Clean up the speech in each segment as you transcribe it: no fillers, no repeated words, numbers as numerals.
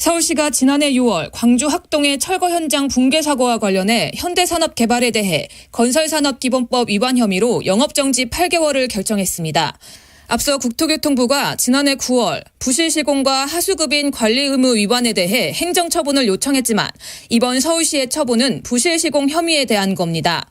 서울시가 지난해 6월 광주 학동의 철거 현장 붕괴 사고와 관련해 현대산업개발에 대해 건설산업기본법 위반 혐의로 영업정지 8개월을 결정했습니다. 앞서 국토교통부가 지난해 9월 부실 시공과 하수급인 관리 의무 위반에 대해 행정처분을 요청했지만 이번 서울시의 처분은 부실 시공 혐의에 대한 겁니다.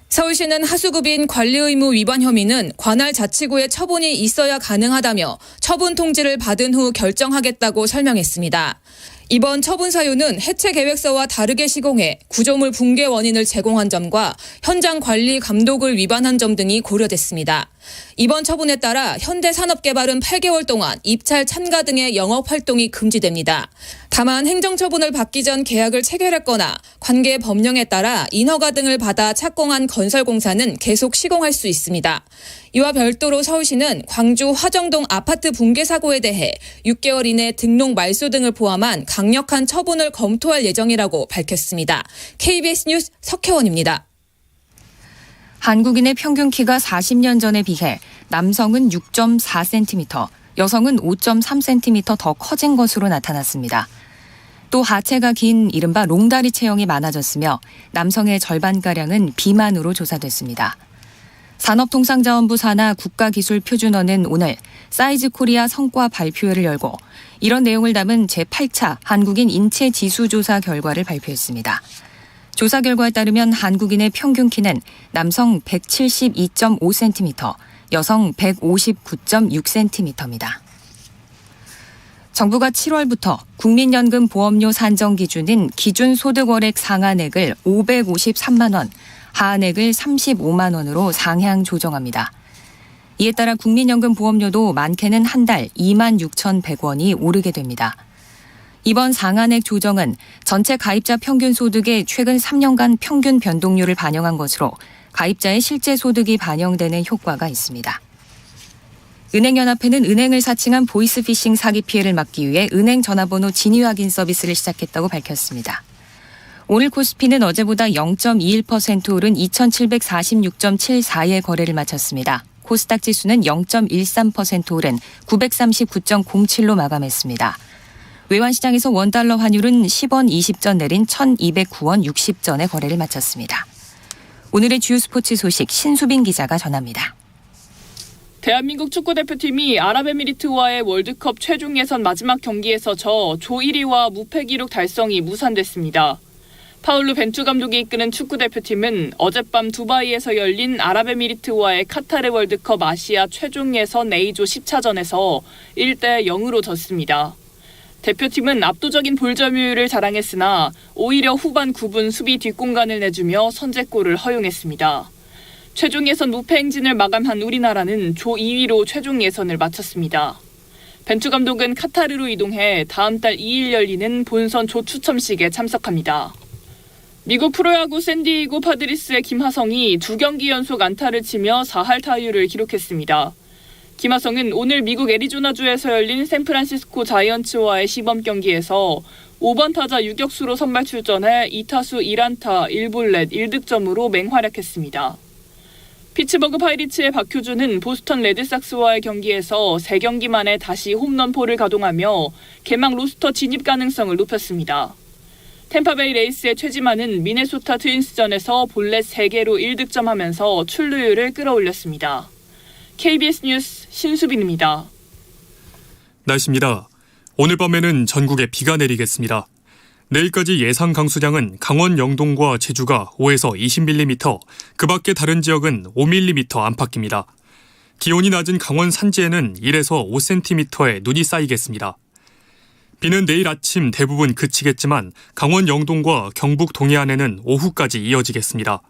서울시는 하수급인 관리 의무 위반 혐의는 관할 자치구의 처분이 있어야 가능하다며 처분 통지를 받은 후 결정하겠다고 설명했습니다. 이번 처분 사유는 해체 계획서와 다르게 시공해 구조물 붕괴 원인을 제공한 점과 현장 관리 감독을 위반한 점 등이 고려됐습니다. 이번 처분에 따라 현대산업개발은 8개월 동안 입찰 참가 등의 영업활동이 금지됩니다. 다만 행정처분을 받기 전 계약을 체결했거나 관계 법령에 따라 인허가 등을 받아 착공한 건설공사는 계속 시공할 수 있습니다. 이와 별도로 서울시는 광주 화정동 아파트 붕괴 사고에 대해 6개월 이내 등록 말소 등을 포함한 강력한 처분을 검토할 예정이라고 밝혔습니다. KBS 뉴스 석혜원입니다. 한국인의 평균 키가 40년 전에 비해 남성은 6.4cm, 여성은 5.3cm 더 커진 것으로 나타났습니다. 또 하체가 긴 이른바 롱다리 체형이 많아졌으며 남성의 절반가량은 비만으로 조사됐습니다. 산업통상자원부 산하 국가기술표준원은 오늘 사이즈 코리아 성과 발표회를 열고 이런 내용을 담은 제8차 한국인 인체지수조사 결과를 발표했습니다. 조사 결과에 따르면 한국인의 평균 키는 남성 172.5cm, 여성 159.6cm입니다. 정부가 7월부터 국민연금 보험료 산정 기준인 기준소득월액 상한액을 553만 원, 하한액을 35만 원으로 상향 조정합니다. 이에 따라 국민연금 보험료도 많게는 한 달 26,100원이 오르게 됩니다. 이번 상한액 조정은 전체 가입자 평균 소득의 최근 3년간 평균 변동률을 반영한 것으로 가입자의 실제 소득이 반영되는 효과가 있습니다. 은행연합회는 은행을 사칭한 보이스피싱 사기 피해를 막기 위해 은행 전화번호 진위 확인 서비스를 시작했다고 밝혔습니다. 오늘 코스피는 어제보다 0.21% 오른 2746.74의 거래를 마쳤습니다. 코스닥 지수는 0.13% 오른 939.07로 마감했습니다. 외환시장에서 원달러 환율은 10원 20전 내린 1209원 60전에 거래를 마쳤습니다. 오늘의 주요 스포츠 소식 신수빈 기자가 전합니다. 대한민국 축구대표팀이 아랍에미리트와의 월드컵 최종 예선 마지막 경기에서 조 1위와 무패 기록 달성이 무산됐습니다. 파울루 벤투 감독이 이끄는 축구대표팀은 어젯밤 두바이에서 열린 아랍에미리트와의 카타르 월드컵 아시아 최종 예선 A조 10차전에서 1-0으로 졌습니다. 대표팀은 압도적인 볼 점유율을 자랑했으나 오히려 후반 9분 수비 뒷공간을 내주며 선제골을 허용했습니다. 최종 예선 무패 행진을 마감한 우리나라는 조 2위로 최종 예선을 마쳤습니다. 벤투 감독은 카타르로 이동해 다음 달 2일 열리는 본선 조 추첨식에 참석합니다. 미국 프로야구 샌디에이고 파드리스의 김하성이 2경기 연속 안타를 치며 4할 타율을 기록했습니다. 김하성은 오늘 미국 애리조나주에서 열린 샌프란시스코 자이언츠와의 시범 경기에서 5번 타자 유격수로 선발 출전해 2타수 1안타 1볼넷 1득점으로 맹활약했습니다. 피츠버그 파이리츠의 박효준은 보스턴 레드삭스와의 경기에서 3경기 만에 다시 홈런포를 가동하며 개막 로스터 진입 가능성을 높였습니다. 템파베이 레이스의 최지만은 미네소타 트윈스전에서 볼넷 3개로 1득점하면서 출루율을 끌어올렸습니다. KBS 뉴스 신수빈입니다. 날씨입니다. 오늘 밤에는 전국에 비가 내리겠습니다. 내일까지 예상 강수량은 강원 영동과 제주가 5에서 20mm, 그 밖의 다른 지역은 5mm 안팎입니다. 기온이 낮은 강원 산지에는 1에서 5cm의 눈이 쌓이겠습니다. 비는 내일 아침 대부분 그치겠지만 강원 영동과 경북 동해안에는 오후까지 이어지겠습니다.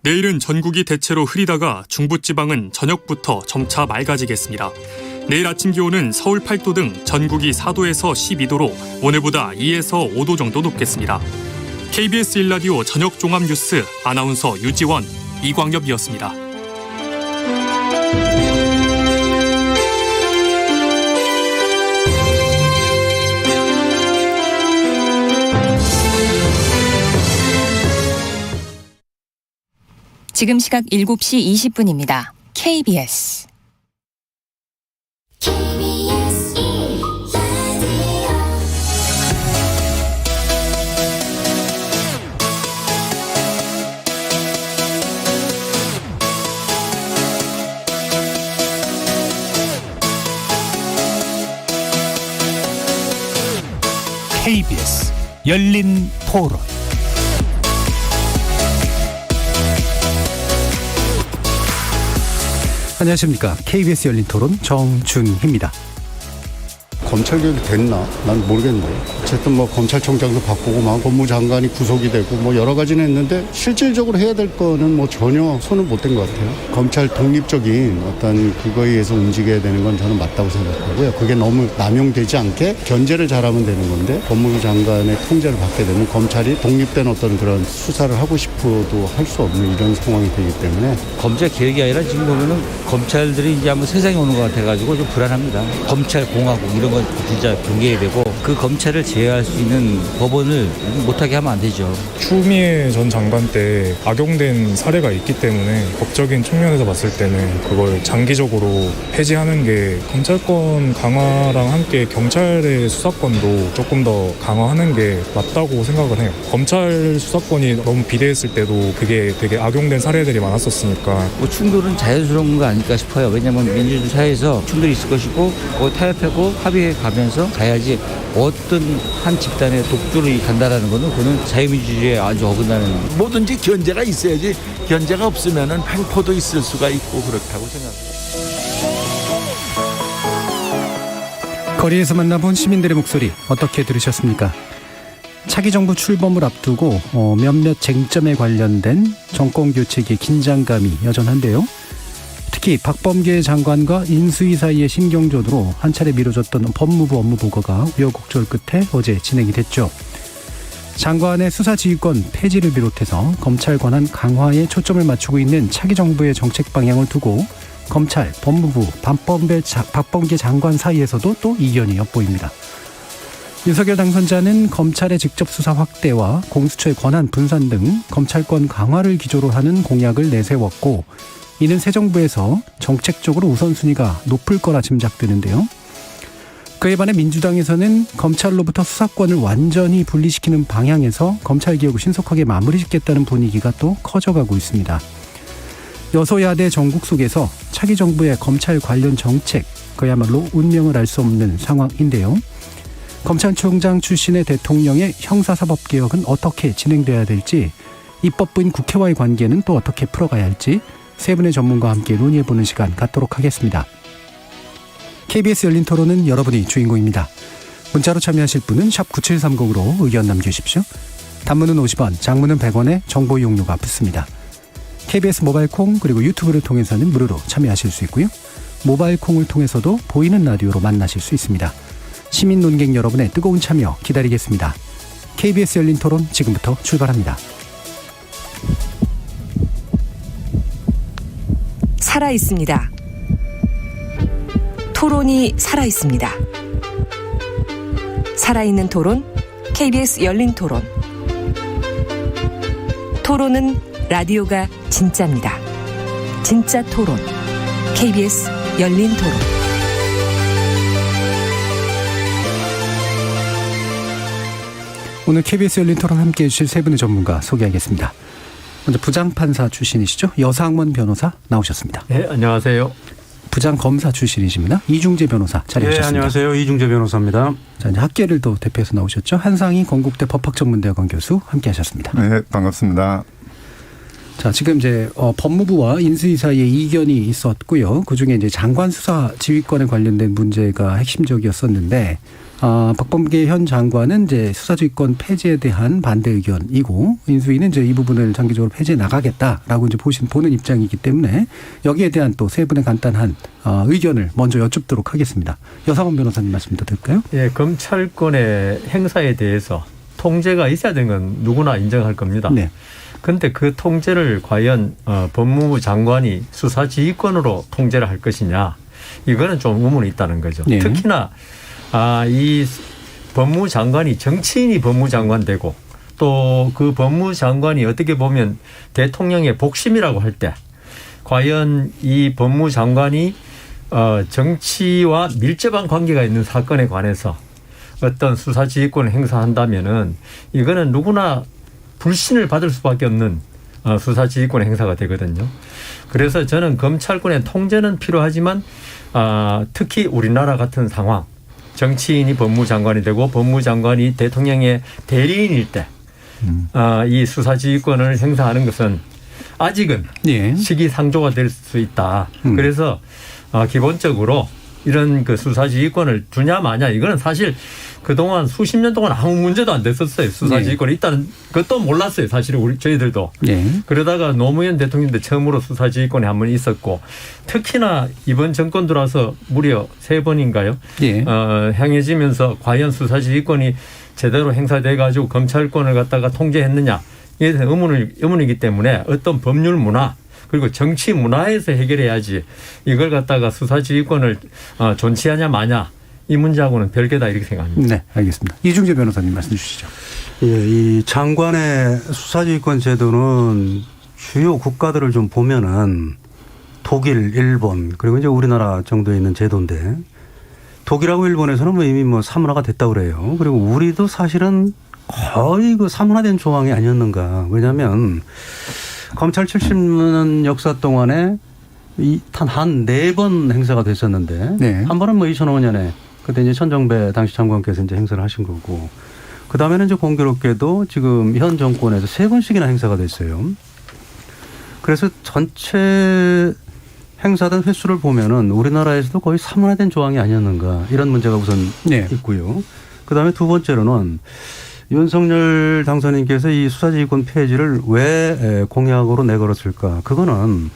내일은 전국이 대체로 흐리다가 중부지방은 저녁부터 점차 맑아지겠습니다. 내일 아침 기온은 서울 8도 등 전국이 4도에서 12도로 오늘보다 2에서 5도 정도 높겠습니다. KBS 1라디오 저녁 종합 뉴스 아나운서 유지원, 이광엽이었습니다. 지금 시각 7시 20분입니다. KBS KBS 열린 토론. 안녕하십니까. KBS 열린 토론 정준희입니다. 검찰 개혁이 됐나? 난 모르겠는데. 어쨌든 뭐 검찰총장도 바꾸고 막 법무장관이 구속이 되고 뭐 여러 가지는 했는데 실질적으로 해야 될 거는 뭐 전혀 손을 못 댄 것 같아요. 검찰 독립적인 어떤 그거에 의해서 움직여야 되는 건 저는 맞다고 생각하고요. 그게 너무 남용되지 않게 견제를 잘하면 되는 건데 법무부 장관의 통제를 받게 되면 검찰이 독립된 어떤 그런 수사를 하고 싶어도 할 수 없는 이런 상황이 되기 때문에 검찰 개혁이 아니라 지금 보면은 검찰들이 이제 한번 세상에 오는 것 같아가지고 좀 불안합니다. 검찰 공화국 이런 건 진짜 경계해야 되고 그 검찰을 제어할 수 있는 법원을 못하게 하면 안 되죠. 추미애 전 장관 때 악용된 사례가 있기 때문에 법적인 측면에서 봤을 때는 그걸 장기적으로 폐지하는 게 검찰권 강화랑 함께 경찰의 수사권도 조금 더 강화하는 게 맞다고 생각을 해요. 검찰 수사권이 너무 비대했을 때도 그게 되게 악용된 사례들이 많았었으니까 뭐 충돌은 자연스러운 거 아닐까 싶어요. 왜냐하면 민주주의 사회에서 충돌이 있을 것이고 그거 타협하고 합의해 가면서 가야지 어떤 한 집단의 독주를 간다라는 거는 그거는 자유민주주의에 아주 어긋나는. 뭐든지 견제가 있어야지 견제가 없으면은 횡포도 있을 수가 있고 그렇다고 생각합니다. 거리에서 만나본 시민들의 목소리 어떻게 들으셨습니까? 차기 정부 출범을 앞두고 몇몇 쟁점에 관련된 정권교체기의 긴장감이 여전한데요. 특히 박범계 장관과 인수위 사이의 신경전으로 한 차례 미뤄졌던 법무부 업무 보고가 우여곡절 끝에 어제 진행이 됐죠. 장관의 수사지휘권 폐지를 비롯해서 검찰 권한 강화에 초점을 맞추고 있는 차기 정부의 정책 방향을 두고 검찰, 법무부, 박범계 장관 사이에서도 또 이견이 엿보입니다. 윤석열 당선자는 검찰의 직접 수사 확대와 공수처의 권한 분산 등 검찰권 강화를 기조로 하는 공약을 내세웠고, 이는 새 정부에서 정책적으로 우선순위가 높을 거라 짐작되는데요. 그에 반해 민주당에서는 검찰로부터 수사권을 완전히 분리시키는 방향에서 검찰개혁을 신속하게 마무리짓겠다는 분위기가 또 커져가고 있습니다. 여소야대 정국 속에서 차기 정부의 검찰 관련 정책, 그야말로 운명을 알 수 없는 상황인데요. 검찰총장 출신의 대통령의 형사사법개혁은 어떻게 진행돼야 될지, 입법부인 국회와의 관계는 또 어떻게 풀어가야 할지 세 분의 전문가와 함께 논의해보는 시간 갖도록 하겠습니다. KBS 열린 토론은 여러분이 주인공입니다. 문자로 참여하실 분은 샵 9730으로 의견 남겨주십시오. 단문은 50원, 장문은 100원에 정보 이용료가 붙습니다. KBS 모바일 콩 그리고 유튜브를 통해서는 무료로 참여하실 수 있고요. 모바일 콩을 통해서도 보이는 라디오로 만나실 수 있습니다. 시민 논객 여러분의 뜨거운 참여 기다리겠습니다. KBS 열린 토론 지금부터 출발합니다. 살아있습니다. 토론이 살아있습니다. 살아있는 토론, KBS 열린 토론. 토론은 라디오가 진짜입니다. 진짜 토론, KBS 열린 토론. 오늘 KBS 열린 토론 함께해 주실 세 분의 전문가 소개하겠습니다. 먼저 부장판사 출신이시죠? 여상원 변호사 나오셨습니다. 네, 안녕하세요. 부장검사 출신이십니다. 이중재 변호사 자리하셨습니다. 네, 안녕하세요. 이중재 변호사입니다. 자, 이제 학계를 또 대표해서 나오셨죠? 한상희 건국대 법학전문대학원 교수 함께하셨습니다. 네, 반갑습니다. 자, 지금 이제 법무부와 인수위 사이에 이견이 있었고요. 그중에 이제 장관 수사 지휘권에 관련된 문제가 핵심적이었었는데, 박범계 현 장관은 이제 수사지휘권 폐지에 대한 반대 의견이고, 인수위는 이제 이 부분을 장기적으로 폐지해 나가겠다라고 이제 보는 입장이기 때문에 여기에 대한 또 세 분의 간단한 의견을 먼저 여쭙도록 하겠습니다. 여상원 변호사님 말씀도 들을까요? 예, 검찰권의 행사에 대해서 통제가 있어야 되는 건 누구나 인정할 겁니다. 네. 그런데 그 통제를 과연 법무부 장관이 수사지휘권으로 통제를 할 것이냐, 이거는 좀 의문이 있다는 거죠. 네. 특히나 이 법무부 장관이 정치인이 법무부 장관 되고 또 그 법무부 장관이 어떻게 보면 대통령의 복심이라고 할 때 과연 이 법무부 장관이 정치와 밀접한 관계가 있는 사건에 관해서 어떤 수사지휘권을 행사한다면은 이거는 누구나 불신을 받을 수밖에 없는 수사지휘권 행사가 되거든요. 그래서 저는 검찰권의 통제는 필요하지만 특히 우리나라 같은 상황, 정치인이 법무장관이 되고 법무장관이 대통령의 대리인일 때 이 수사지휘권을 행사하는 것은 아직은 예. 시기상조가 될 수 있다. 그래서 기본적으로 이런 그 수사지휘권을 주냐 마냐 이거는 사실 그동안 수십 년 동안 아무 문제도 안 됐었어요. 수사지휘권이 있다는 것도 몰랐어요. 사실은 저희들도. 예. 그러다가 노무현 대통령 때 처음으로 수사지휘권이 한 번 있었고 특히나 이번 정권 들어와서 무려 3번인가요? 예. 행해지면서 과연 수사지휘권이 제대로 행사돼 가지고 검찰권을 갖다가 통제했느냐 이에 대한 의문이기 때문에 어떤 법률 문화 그리고 정치 문화에서 해결해야지 이걸 갖다가 수사지휘권을 존치하냐 마냐 이 문제하고는 별개다 이렇게 생각합니다. 네, 알겠습니다. 이중재 변호사님 말씀 주시죠. 예, 이 장관의 수사지휘권 제도는 주요 국가들을 좀 보면은 독일, 일본 그리고 이제 우리나라 정도에 있는 제도인데 독일하고 일본에서는 뭐 이미 뭐 사문화가 됐다고 그래요. 그리고 우리도 사실은 거의 그 사문화된 조항이 아니었는가. 왜냐하면 검찰 70년 역사 동안에 한 4번 행사가 됐었는데 네. 한 번은 뭐 2005년에 그때 이제 천정배 당시 장관께서 이제 행사를 하신 거고 그 다음에는 이제 공교롭게도 지금 현 정권에서 3번씩이나 행사가 됐어요. 그래서 전체 행사된 횟수를 보면은 우리나라에서도 거의 사문화된 조항이 아니었는가 이런 문제가 우선 네. 있고요. 그 다음에 두 번째로는 윤석열 당선인께서 이 수사지휘권 폐지를 왜 공약으로 내걸었을까? 그거는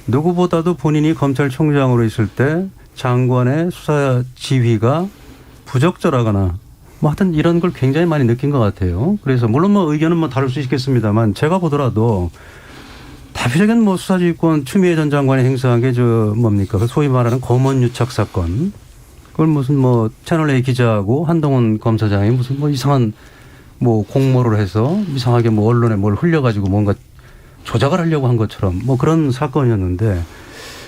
누구보다도 본인이 검찰총장으로 있을 때 장관의 수사 지휘가 부적절하거나 뭐 하여튼 이런 걸 굉장히 많이 느낀 것 같아요. 그래서 물론 뭐 의견은 뭐 다를 수 있겠습니다만 제가 보더라도 대표적인 뭐 수사지휘권 추미애 전 장관이 행사한 게 뭡니까? 소위 말하는 검언 유착 사건. 그걸 무슨 뭐 채널A 기자하고 한동훈 검사장이 무슨 뭐 이상한 뭐 공모를 해서 이상하게 뭐 언론에 뭘 흘려가지고 뭔가 조작을 하려고 한 것처럼 뭐 그런 사건이었는데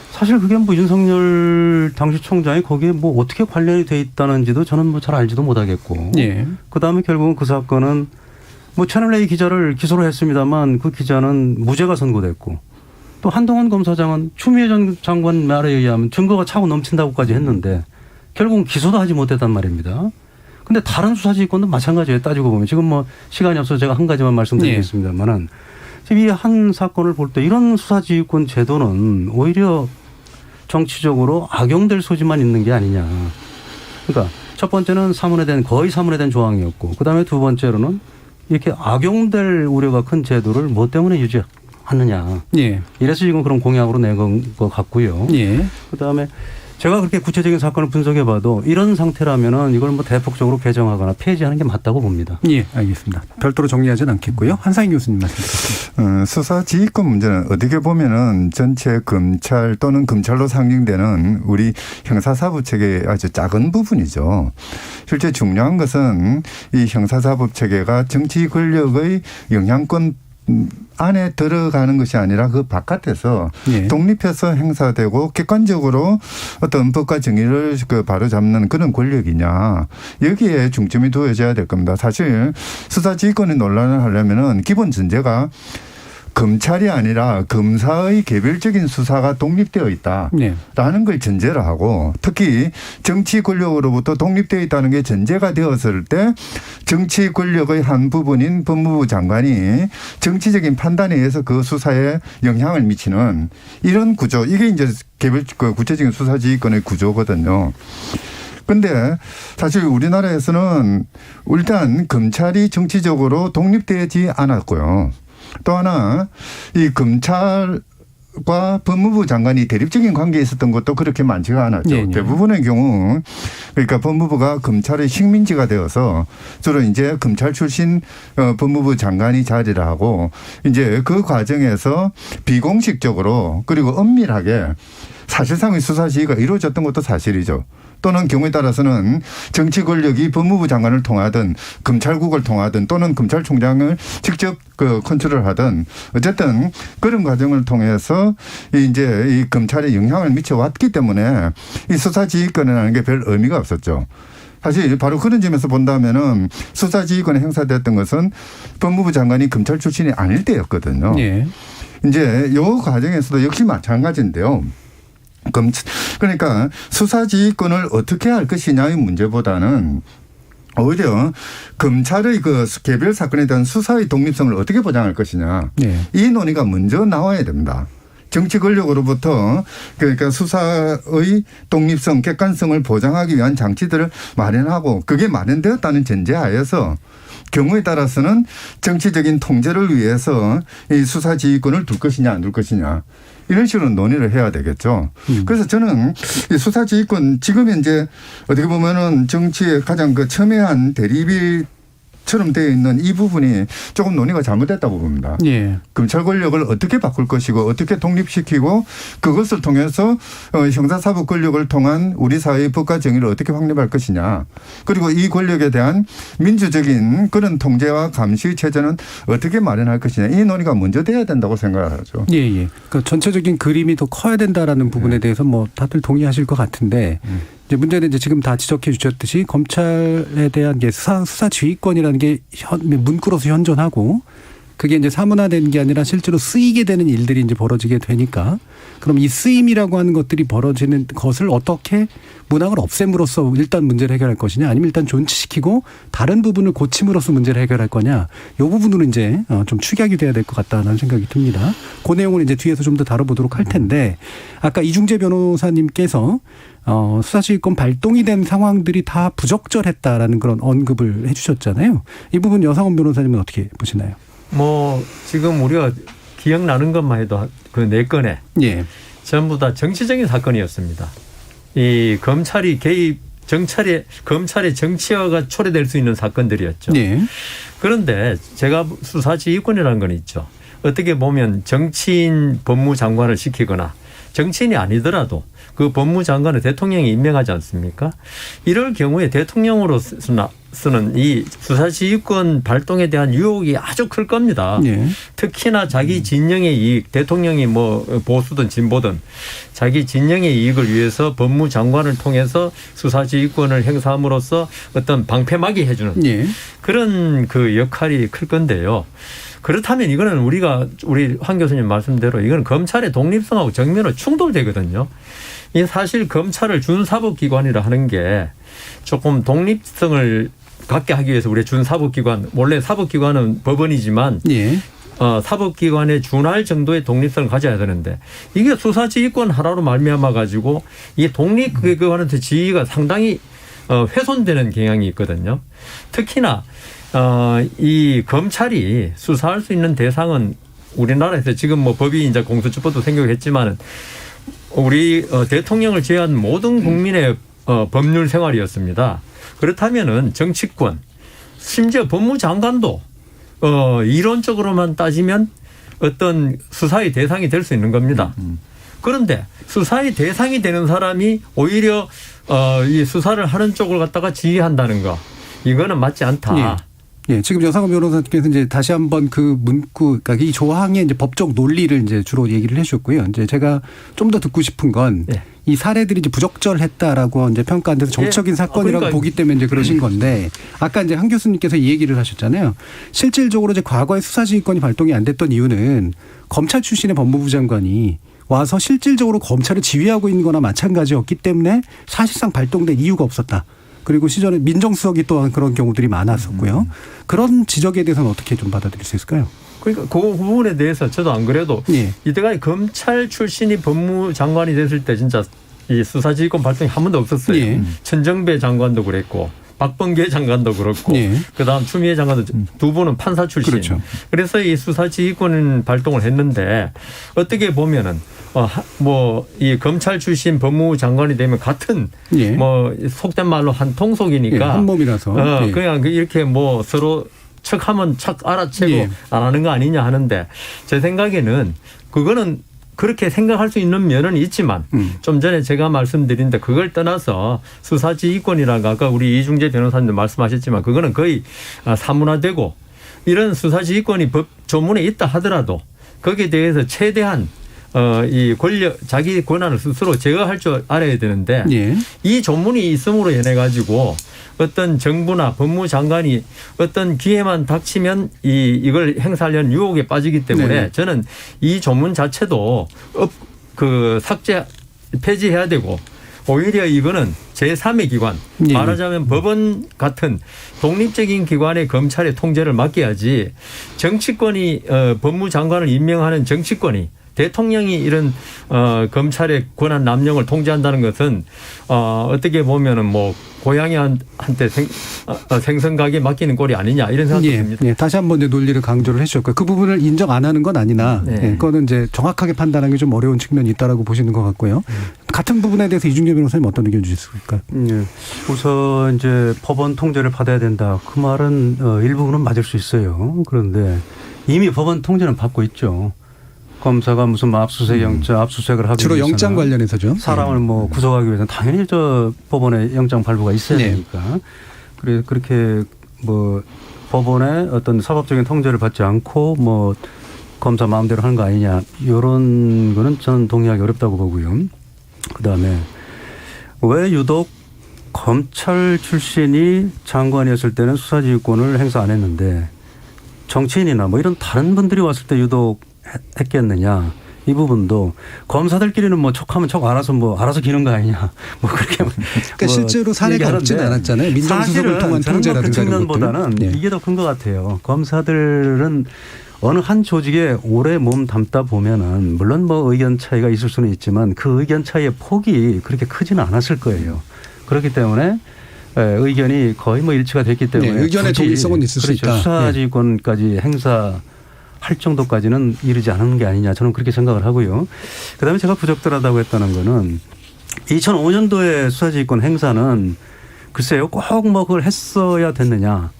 사실 그게 뭐 윤석열 당시 총장이 거기에 뭐 어떻게 관련이 돼 있다는지도 저는 뭐 잘 알지도 못하겠고. 예. 그 다음에 결국은 그 사건은 뭐 채널A 기자를 기소를 했습니다만 그 기자는 무죄가 선고됐고 또 한동훈 검사장은 추미애 전 장관 말에 의하면 증거가 차고 넘친다고까지 했는데 결국은 기소도 하지 못했단 말입니다. 근데 다른 수사지휘권도 마찬가지예요. 따지고 보면 지금 뭐 시간이 없어서 제가 한 가지만 말씀드리겠습니다만은 이 한 사건을 볼 때 이런 수사지휘권 제도는 오히려 정치적으로 악용될 소지만 있는 게 아니냐. 그러니까 첫 번째는 거의 사문화된 조항이었고 그다음에 두 번째로는 이렇게 악용될 우려가 큰 제도를 뭐 때문에 유지하느냐. 예. 이래서 지금 그런 공약으로 낸 것 같고요. 예. 그다음에 제가 그렇게 구체적인 사건을 분석해 봐도 이런 상태라면은 이걸 뭐 대폭적으로 개정하거나 폐지하는 게 맞다고 봅니다. 예, 알겠습니다. 별도로 정리하지는 않겠고요. 한상희 교수님 말씀 드리겠습니다. 수사지휘권 문제는 어떻게 보면은 전체 검찰 또는 검찰로 상징되는 우리 형사사법 체계의 아주 작은 부분이죠. 실제 중요한 것은 이 형사사법 체계가 정치 권력의 영향권 안에 들어가는 것이 아니라 그 바깥에서 예. 독립해서 행사되고 객관적으로 어떤 법과 정의를 바로잡는 그런 권력이냐. 여기에 중점이 두어져야 될 겁니다. 사실 수사지휘권의 논란을 하려면은 기본 전제가 검찰이 아니라 검사의 개별적인 수사가 독립되어 있다라는 네. 걸 전제로 하고 특히 정치 권력으로부터 독립되어 있다는 게 전제가 되었을 때 정치 권력의 한 부분인 법무부 장관이 정치적인 판단에 의해서 그 수사에 영향을 미치는 이런 구조 이게 이제 구체적인 수사지휘권의 구조거든요. 그런데 사실 우리나라에서는 일단 검찰이 정치적으로 독립되지 않았고요. 또 하나 이 검찰과 법무부 장관이 대립적인 관계에 있었던 것도 그렇게 많지가 않았죠. 네, 네. 대부분의 경우 그러니까 법무부가 검찰의 식민지가 되어서 주로 이제 검찰 출신 법무부 장관이 자리를 하고 이제 그 과정에서 비공식적으로 그리고 은밀하게 사실상의 수사지휘가 이루어졌던 것도 사실이죠. 또는 경우에 따라서는 정치 권력이 법무부 장관을 통하든 검찰국을 통하든 또는 검찰총장을 직접 컨트롤하든 어쨌든 그런 과정을 통해서 이제 이 검찰에 영향을 미쳐왔기 때문에 이 수사지휘권이라는 게 별 의미가 없었죠. 사실 바로 그런 점에서 본다면은 수사지휘권이 행사됐던 것은 법무부 장관이 검찰 출신이 아닐 때였거든요. 예. 이제 이 과정에서도 역시 마찬가지인데요. 그러니까 수사지휘권을 어떻게 할 것이냐의 문제보다는 오히려 검찰의 그 개별 사건에 대한 수사의 독립성을 어떻게 보장할 것이냐. 네. 이 논의가 먼저 나와야 됩니다. 정치 권력으로부터 그러니까 수사의 독립성, 객관성을 보장하기 위한 장치들을 마련하고 그게 마련되었다는 전제하에서 경우에 따라서는 정치적인 통제를 위해서 이 수사지휘권을 둘 것이냐 안 둘 것이냐 이런 식으로 논의를 해야 되겠죠. 그래서 저는 이 수사지휘권 지금 현재 어떻게 보면은 정치의 가장 그 첨예한 대립이 처럼 되어 있는 이 부분이 조금 논의가 잘못됐다고 봅니다. 예. 검찰 권력을 어떻게 바꿀 것이고 어떻게 독립시키고 그것을 통해서 형사사법 권력을 통한 우리 사회의 법과 정의를 어떻게 확립할 것이냐. 그리고 이 권력에 대한 민주적인 그런 통제와 감시 체제는 어떻게 마련할 것이냐. 이 논의가 먼저 돼야 된다고 생각하죠. 예, 예. 그러니까 전체적인 그림이 더 커야 된다라는 부분에 대해서 뭐 다들 동의하실 것 같은데 이제 문제는 이제 지금 다 지적해 주셨듯이 검찰에 대한 게 수사지휘권이라는 게 문구로서 현존하고 그게 이제 사문화된 게 아니라 실제로 쓰이게 되는 일들이 이제 벌어지게 되니까 그럼 이 쓰임이라고 하는 것들이 벌어지는 것을 어떻게 문항을 없앰으로써 일단 문제를 해결할 것이냐 아니면 일단 존치시키고 다른 부분을 고침으로써 문제를 해결할 거냐 이 부분으로 이제 좀 축약이 돼야 될 것 같다는 생각이 듭니다. 그 내용을 이제 뒤에서 좀 더 다뤄보도록 할 텐데 아까 이중재 변호사님께서 수사지휘권 발동이 된 상황들이 다 부적절했다라는 그런 언급을 해 주셨잖아요. 이 부분 여상원 변호사님은 어떻게 보시나요? 뭐 지금 우리가 기억나는 것만 해도 그 4건에 예. 전부 다 정치적인 사건이었습니다. 이 검찰이 개입, 검찰의 정치화가 초래될 수 있는 사건들이었죠. 예. 그런데 제가 수사지휘권이라는 건 있죠. 어떻게 보면 정치인 법무장관을 시키거나 정치인이 아니더라도 그 법무장관을 대통령이 임명하지 않습니까? 이럴 경우에 대통령으로 쓰는 이 수사지휘권 발동에 대한 유혹이 아주 클 겁니다. 예. 특히나 자기 진영의 이익, 대통령이 뭐 보수든 진보든 자기 진영의 이익을 위해서 법무장관을 통해서 수사지휘권을 행사함으로써 어떤 방패막이 해주는 예. 그런 그 역할이 클 건데요. 그렇다면 이거는 우리 황 교수님 말씀대로 이건 검찰의 독립성하고 정면으로 충돌되거든요. 이 사실 검찰을 준사법기관이라 하는 게 조금 독립성을 갖게 하기 위해서 우리 준사법기관, 원래 사법기관은 법원이지만 예. 사법기관에 준할 정도의 독립성을 가져야 되는데 이게 수사지휘권 하나로 말미암아 가지고 이 독립기관한테 지위가 상당히 훼손되는 경향이 있거든요. 특히나 이 검찰이 수사할 수 있는 대상은 우리나라에서 지금 뭐 법이 이제 공수처법도 생겼지만은 우리 대통령을 제외한 모든 국민의 법률 생활이었습니다. 그렇다면은 정치권, 심지어 법무장관도 이론적으로만 따지면 어떤 수사의 대상이 될 수 있는 겁니다. 그런데 수사의 대상이 되는 사람이 오히려 이 수사를 하는 쪽을 갖다가 지휘한다는 거, 이거는 맞지 않다. 예, 지금 여상원 변호사님께서 이제 다시 한번 그 문구, 그러니까 이 조항의 이제 법적 논리를 이제 주로 얘기를 해주셨고요. 이제 제가 좀 더 듣고 싶은 건 이 사례들이 이제 부적절했다라고 이제 평가한 데서 정치적인 사건이라고 그러니까 보기 때문에 이제 그러신 건데 아까 이제 한 교수님께서 이 얘기를 하셨잖아요. 실질적으로 이제 과거에 수사지휘권이 발동이 안 됐던 이유는 검찰 출신의 법무부 장관이 와서 실질적으로 검찰을 지휘하고 있는 거나 마찬가지였기 때문에 사실상 발동된 이유가 없었다. 그리고 시절에 민정수석이 또한 그런 경우들이 많았었고요. 그런 지적에 대해서는 어떻게 좀 받아들일 수 있을까요? 그러니까 그 부분에 대해서 저도 안 그래도 이때까지 검찰 출신이 법무장관이 됐을 때 진짜 이 수사지휘권 발동이 한 번도 없었어요. 천정배 장관도 그랬고 박범계 장관도 그렇고 그다음 추미애 장관도 두 분은 판사 출신. 그렇죠. 그래서 이 수사지휘권 발동을 했는데 어떻게 보면은 뭐 이 검찰 출신 법무부 장관이 되면 같은 뭐 속된 말로 한 통속이니까 한 몸이라서 그냥 이렇게 뭐 서로 척하면 척 알아채고 안 하는 거 아니냐 하는데 제 생각에는 그거는 그렇게 생각할 수 있는 면은 있지만 좀 전에 제가 말씀드린데 그걸 떠나서 수사지휘권이라는 거 아까 우리 이중재 변호사님도 말씀하셨지만 그거는 거의 사문화되고 이런 수사지휘권이 법 조문에 있다 하더라도 거기에 대해서 최대한 이 권력, 자기 권한을 스스로 제어할 줄 알아야 되는데 이 조문이 있음으로 인해 가지고 어떤 정부나 법무장관이 어떤 기회만 닥치면 이걸 행사하려는 유혹에 빠지기 때문에 저는 이 조문 자체도 삭제 폐지해야 되고 오히려 이거는 제3의 기관 예. 말하자면 법원 같은 독립적인 기관의 검찰의 통제를 맡겨야지 정치권이 법무장관을 임명하는 정치권이 대통령이 이런 검찰의 권한 남용을 통제한다는 것은 어떻게 보면은 뭐 고양이한테 생선가게 맡기는 꼴이 아니냐 이런 생각이 듭니다. 예, 다시 한번 이제 논리를 강조를 해주셨고요. 그 부분을 인정 안 하는 건 아니나 예, 그거는 이제 정확하게 판단하기 좀 어려운 측면이 있다라고 보시는 것 같고요. 같은 부분에 대해서 이준규 변호사님 어떤 의견 주실까요? 예. 우선 이제 법원 통제를 받아야 된다. 그 말은 일부분은 맞을 수 있어요. 그런데 이미 법원 통제는 받고 있죠. 검사가 무슨 압수수색 영장, 압수수색을 하기 주로 위해서는 영장 관련해서죠. 사람을 뭐 구속하기 위해서는 당연히 저 법원에 영장 발부가 있어야 되니까. 그래서 그렇게 뭐 법원의 어떤 사법적인 통제를 받지 않고 뭐 검사 마음대로 하는 거 아니냐 이런 거는 저는 동의하기 어렵다고 보고요. 그다음에 왜 유독 검찰 출신이 장관이었을 때는 수사지휘권을 행사 안 했는데 정치인이나 뭐 이런 다른 분들이 왔을 때 유독 했겠느냐. 이 부분도 검사들끼리는 뭐 척하면 척 알아서 기는 거 아니냐. 뭐 그렇게 그러니까 실제로 사례가 없지는 않았잖아요. 민정수석을 통한 통제라든가 그 이런 것들. 측면보다는 이게 더 큰 것 같아요. 검사들은 어느 한 조직에 오래 몸 담다 보면은 물론 뭐 의견 차이가 있을 수는 있지만 그 의견 차이의 폭이 그렇게 크지는 않았을 거예요. 그렇기 때문에 의견이 거의 뭐 일치가 됐기 때문에 의견의 동일성은 있을 수 있다. 수사지휘권까지 행사할 정도까지는 이르지 않은 게 아니냐 저는 그렇게 생각을 하고요. 그다음에 제가 부적절하다고 했다는 거는 2005년도에 수사지휘권 행사는 글쎄요 꼭 뭐 그걸 했어야 됐느냐.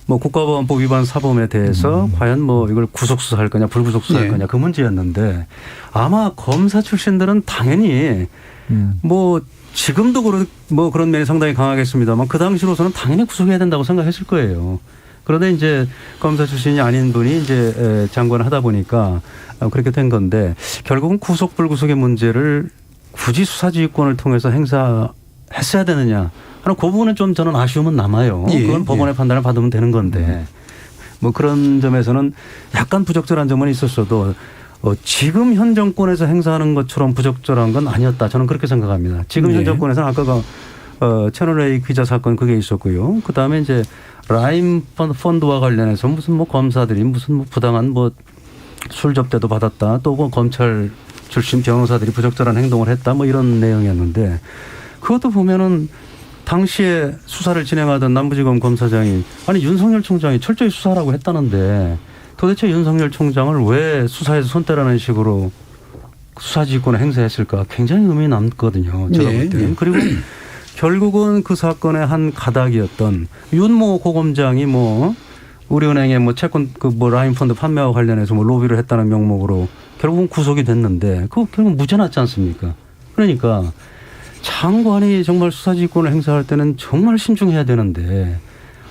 뭐 국가보안법 위반 사범에 대해서 과연 뭐 이걸 구속수사할 거냐 불구속수사할 거냐 그 문제였는데 아마 검사 출신들은 당연히 뭐 지금도 그런 면이 상당히 강하겠습니다만 그 당시로서는 당연히 구속해야 된다고 생각했을 거예요. 그런데 이제 검사 출신이 아닌 분이 이제 장관을 하다 보니까 그렇게 된 건데 결국은 구속 불구속의 문제를 굳이 수사지휘권을 통해서 행사했어야 되느냐 하는 그 부분은 좀 저는 아쉬움은 남아요. 그건 법원의 판단을 받으면 되는 건데 뭐 그런 점에서는 약간 부적절한 점은 있었어도 지금 현 정권에서 행사하는 것처럼 부적절한 건 아니었다. 저는 그렇게 생각합니다. 지금 현 정권에서는 아까가 채널A 기자 사건 그게 있었고요. 그다음에 이제 라임 펀드와 관련해서 무슨 뭐 검사들이 무슨 뭐 부당한 뭐 술 접대도 받았다. 또 뭐 검찰 출신 변호사들이 부적절한 행동을 했다. 뭐 이런 내용이었는데 그것도 보면은 당시에 수사를 진행하던 남부지검 검사장이 아니 윤석열 총장이 철저히 수사라고 했다는데 도대체 윤석열 총장을 왜 수사에서 손떼라는 식으로 수사지휘권을 행사했을까 굉장히 의문이 남거든요. 제가 볼 때는. 그리고 결국은 그 사건의 한 가닥이었던 윤모 고검장이 뭐 우리은행에 뭐 채권 그 뭐 라인펀드 판매와 관련해서 뭐 로비를 했다는 명목으로 결국은 구속이 됐는데 그거 결국 무죄 났지 않습니까? 그러니까 장관이 정말 수사지휘권을 행사할 때는 정말 신중해야 되는데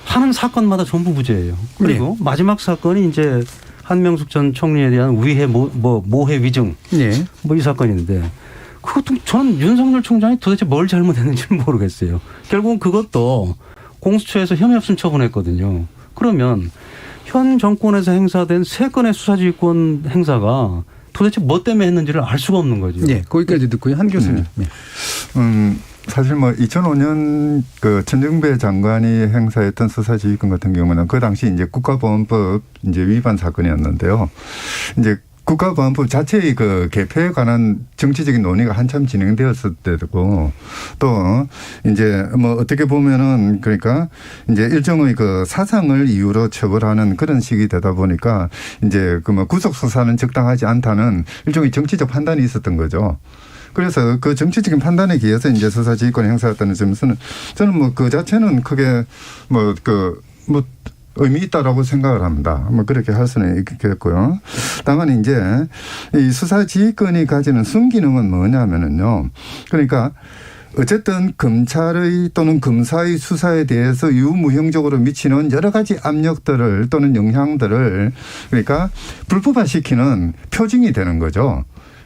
하는 사건마다 전부 무죄예요. 그리고 마지막 사건이 이제 한명숙 전 총리에 대한 위해 모해 위증 뭐 이 사건인데 그것도 저는 윤석열 총장이 도대체 뭘 잘못했는지는 모르겠어요. 결국은 그것도 공수처에서 혐의 없음 처분했거든요. 그러면 현 정권에서 행사된 3건의 수사지휘권 행사가 도대체 뭐 때문에 했는지를 알 수가 없는 거죠. 네, 거기까지 듣고요. 한 교수님. 사실 뭐 2005년 그 천정배 장관이 행사했던 수사지휘권 같은 경우는 그 당시 이제 국가보안법 이제 위반 사건이었는데요. 이제 국가보안법 자체의 그 개폐에 관한 정치적인 논의가 한참 진행되었을 때고 또 이제 뭐 어떻게 보면은 그러니까 이제 일종의 그 사상을 이유로 처벌하는 그런 식이 되다 보니까 이제 그 뭐 구속 수사는 적당하지 않다는 일종의 정치적 판단이 있었던 거죠. 그래서 그 정치적인 판단에 기해서 이제 수사지휘권 행사했다는 점에서는 저는 뭐 그 자체는 크게 뭐 의미 있다라고 생각을 합니다. 뭐 그렇게 할 수는 있겠고요. 다만 이제 이 수사지휘권이 가지는 순기능은 뭐냐면은요. 그러니까 어쨌든 검찰의 또는 검사의 수사에 대해서 유무형적으로 미치는 여러 가지 압력들을 또는 영향들을 그러니까 불법화시키는 표징이 되는 거죠.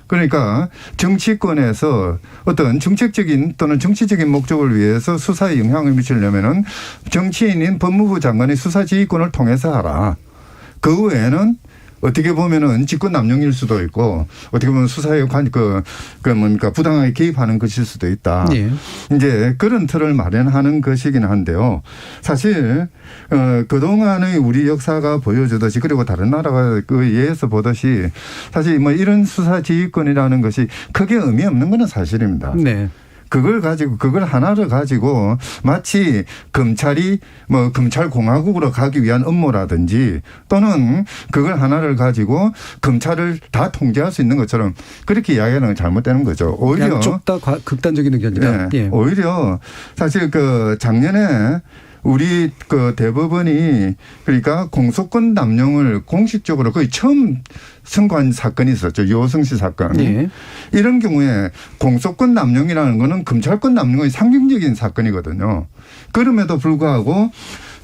그러니까 정치권에서 어떤 정책적인 또는 정치적인 목적을 위해서 수사에 영향을 미치려면은 정치인인 법무부 장관이 수사지휘권을 통해서 하라. 그 외에는 어떻게 보면은 직권 남용일 수도 있고 어떻게 보면 수사에 뭔가 부당하게 개입하는 것일 수도 있다. 예. 이제 그런 틀을 마련하는 것이긴 한데요. 사실 그동안의 우리 역사가 보여주듯이 그리고 다른 나라가 그 예에서 보듯이 사실 뭐 이런 수사 지휘권이라는 것이 크게 의미 없는 것은 사실입니다. 네. 그걸 하나를 가지고 마치 검찰이 뭐 검찰공화국으로 가기 위한 업무라든지 또는 그걸 하나를 가지고 검찰을 다 통제할 수 있는 것처럼 그렇게 이야기하는 건 잘못되는 거죠. 오히려 양쪽 다 극단적인 의견이다. 네, 오히려 사실 작년에 우리 대법원이 그러니까 공소권 남용을 공식적으로 거의 처음 선고한 사건이 있었죠. 유호성 씨 사건. 예. 이런 경우에 공소권 남용이라는 거는 검찰권 남용의 상징적인 사건이거든요. 그럼에도 불구하고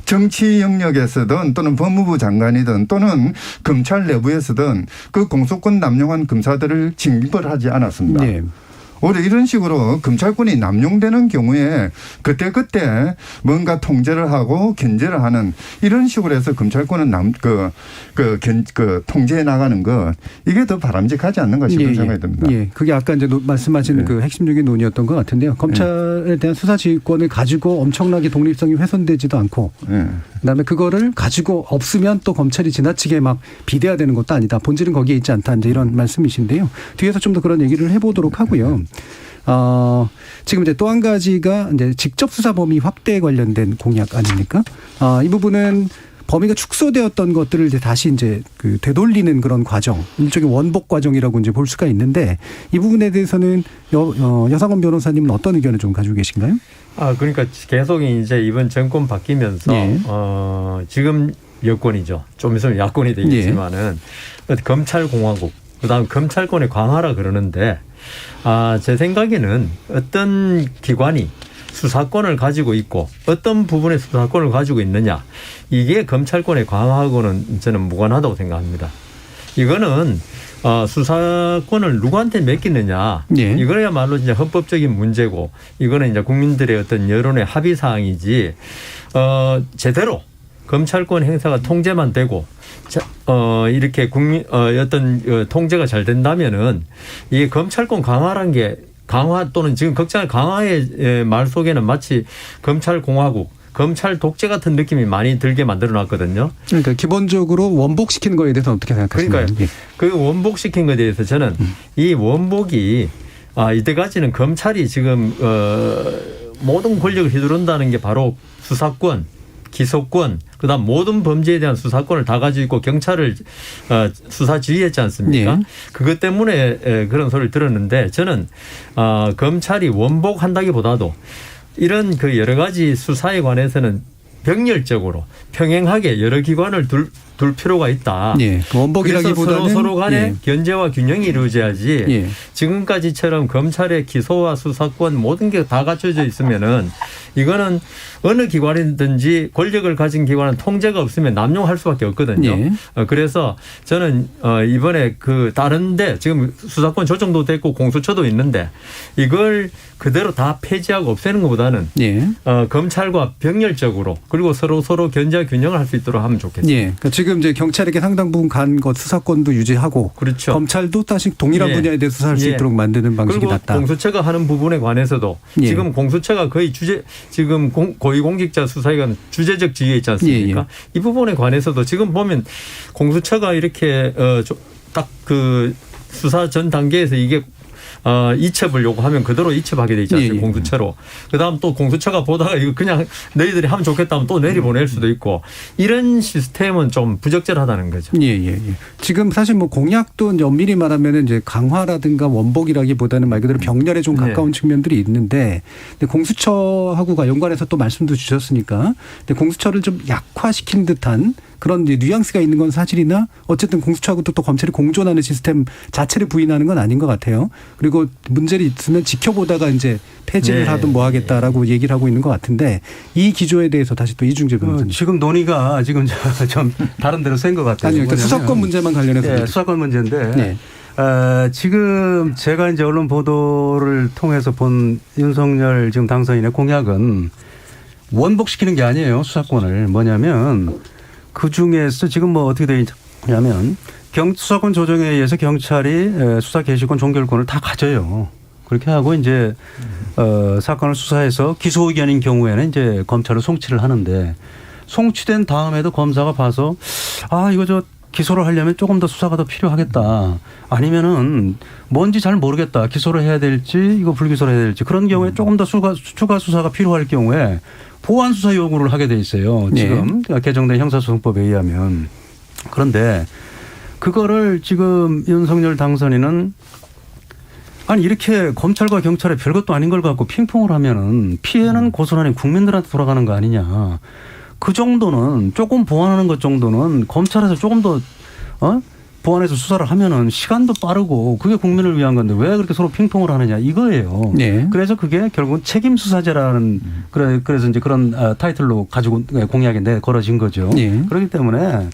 정치 영역에서든 또는 법무부 장관이든 또는 검찰 내부에서든 그 공소권 남용한 검사들을 징벌하지 않았습니다. 예. 오히려 이런 식으로 검찰권이 남용되는 경우에 그때그때 뭔가 통제를 하고 견제를 하는 이런 식으로 해서 검찰권은 통제해 나가는 것 이게 더 바람직하지 않는가 싶은 생각이 듭니다. 예. 그게 아까 이제 말씀하신 그 핵심적인 논의였던 것 같은데요. 검찰에 대한 수사 지휘권을 가지고 엄청나게 독립성이 훼손되지도 않고 그다음에 그거를 가지고 없으면 또 검찰이 지나치게 막 비대화되는 것도 아니다. 본질은 거기에 있지 않다. 이제 이런 말씀이신데요. 뒤에서 좀 더 그런 얘기를 해보도록 하고요. 지금 이제 또 한 가지가 이제 직접 수사 범위 확대에 관련된 공약 아닙니까? 이 부분은 범위가 축소되었던 것들을 이제 다시 이제 되돌리는 그런 과정, 일종의 원복 과정이라고 이제 볼 수가 있는데 이 부분에 대해서는 여상원 변호사님은 어떤 의견을 좀 가지고 계신가요? 그러니까 계속 이제 이번 정권 바뀌면서 예. 지금 여권이죠. 좀 있으면 야권이 되겠지만은 검찰공화국, 그다음 검찰권의 강화라 그러는데. 제 생각에는 어떤 기관이 수사권을 가지고 있고 어떤 부분의 수사권을 가지고 있느냐 이게 검찰권의 강화하고는 저는 무관하다고 생각합니다. 이거는 수사권을 누구한테 맡기느냐 이거야말로 이제 헌법적인 문제고 이거는 이제 국민들의 어떤 여론의 합의 사항이지 제대로 검찰권 행사가 통제만 되고 이렇게 어떤 통제가 잘 된다면은 이게 검찰권 강화란 게 강화 또는 지금 검찰 강화의 말 속에는 마치 검찰 공화국, 검찰 독재 같은 느낌이 많이 들게 만들어 놨거든요. 그러니까 기본적으로 원복시키는 거에 대해서 어떻게 생각하십니까? 그러니까 그 원복시킨 것에 대해서 저는 이 원복이 이때까지는 검찰이 지금 모든 권력을 휘두른다는 게 바로 수사권, 기소권, 그다음 모든 범죄에 대한 수사권을 다 가지고 있고 경찰을 수사 지휘했지 않습니까? 그것 때문에 그런 소리를 들었는데 저는 검찰이 원복한다기보다도 이런 그 여러 가지 수사에 관해서는 병렬적으로 평행하게 여러 기관을 둘 필요가 있다. 원복이라기보다는 서로 간에 견제와 균형이 이루어져야지 지금까지처럼 검찰의 기소와 수사권 모든 게 다 갖춰져 있으면은 이거는 어느 기관이든지 권력을 가진 기관은 통제가 없으면 남용할 수밖에 없거든요. 그래서 저는 이번에 다른데 지금 수사권 조정도 됐고 공수처도 있는데 이걸 그대로 다 폐지하고 없애는 것보다는 검찰과 병렬적으로 그리고 서로 견제와 균형을 할 수 있도록 하면 좋겠습니다. 그러니까 지금 이제 경찰에게 상당 부분 간 것 수사권도 유지하고 그렇죠. 검찰도 다시 동일한 분야에 대해 수사할 수 있도록 만드는 방식이 그리고 낫다. 공수처가 하는 부분에 관해서도 지금 공수처가 거의 지금 고위공직자 수사기관 주재적 지위에 있지 않습니까? 이 부분에 관해서도 지금 보면 공수처가 이렇게 딱 수사 전 단계에서 이게 이첩을 요구하면 그대로 이첩하게 돼 있지 않습니까? 공수처로. 그다음 또 공수처가 보다가 이거 그냥 너희들이 하면 좋겠다면 또 내리보낼 수도 있고 이런 시스템은 좀 부적절하다는 거죠. 지금 사실 뭐 공약도 이제 엄밀히 말하면은 이제 강화라든가 원복이라기보다는 말 그대로 병렬에 좀 가까운 측면들이 있는데 근데 공수처하고가 연관해서 또 말씀도 주셨으니까 근데 공수처를 좀 약화시킨 듯한 그런 뉘앙스가 있는 건 사실이나 어쨌든 공수처하고도 또 검찰이 공존하는 시스템 자체를 부인하는 건 아닌 것 같아요. 그리고 문제를 있으면 지켜보다가 이제 폐지를 하든 뭐 하겠다라고 얘기를 하고 있는 것 같은데 이 기조에 대해서 다시 또 이중재 변호사님. 지금 논의가 지금 좀 다른 데로 센 것 같아요. 아니, 그러니까 수사권 문제만 관련해서. 수사권 문제인데 지금 제가 이제 언론 보도를 통해서 본 윤석열 지금 당선인의 공약은 원복시키는 게 아니에요. 수사권을. 뭐냐면 그 중에서 지금 뭐 어떻게 돼 왜냐하면 수사권 조정에 의해서 경찰이 수사 개시권 종결권을 다 가져요. 그렇게 하고 이제 사건을 수사해서 기소 의견인 경우에는 이제 검찰로 송치를 하는데 송치된 다음에도 검사가 봐서 이거 저 기소를 하려면 조금 더 수사가 더 필요하겠다. 아니면은 뭔지 잘 모르겠다. 기소를 해야 될지 이거 불기소를 해야 될지 그런 경우에 조금 더 추가 수사가 필요할 경우에 보완 수사 요구를 하게 돼 있어요. 지금 개정된 형사소송법에 의하면. 그런데 그거를 지금 윤석열 당선인은 아니 이렇게 검찰과 경찰에 별것도 아닌 걸 갖고 핑퐁을 하면은 피해는 고스란히 국민들한테 돌아가는 거 아니냐. 그 정도는 조금 보완하는 것 정도는 검찰에서 조금 더 보완해서 수사를 하면은 시간도 빠르고 그게 국민을 위한 건데 왜 그렇게 서로 핑퐁을 하느냐 이거예요. 네. 그래서 그게 결국은 책임 수사제라는 그래서 이제 그런 타이틀로 가지고 공약이 걸어진 거죠. 네. 그렇기 때문에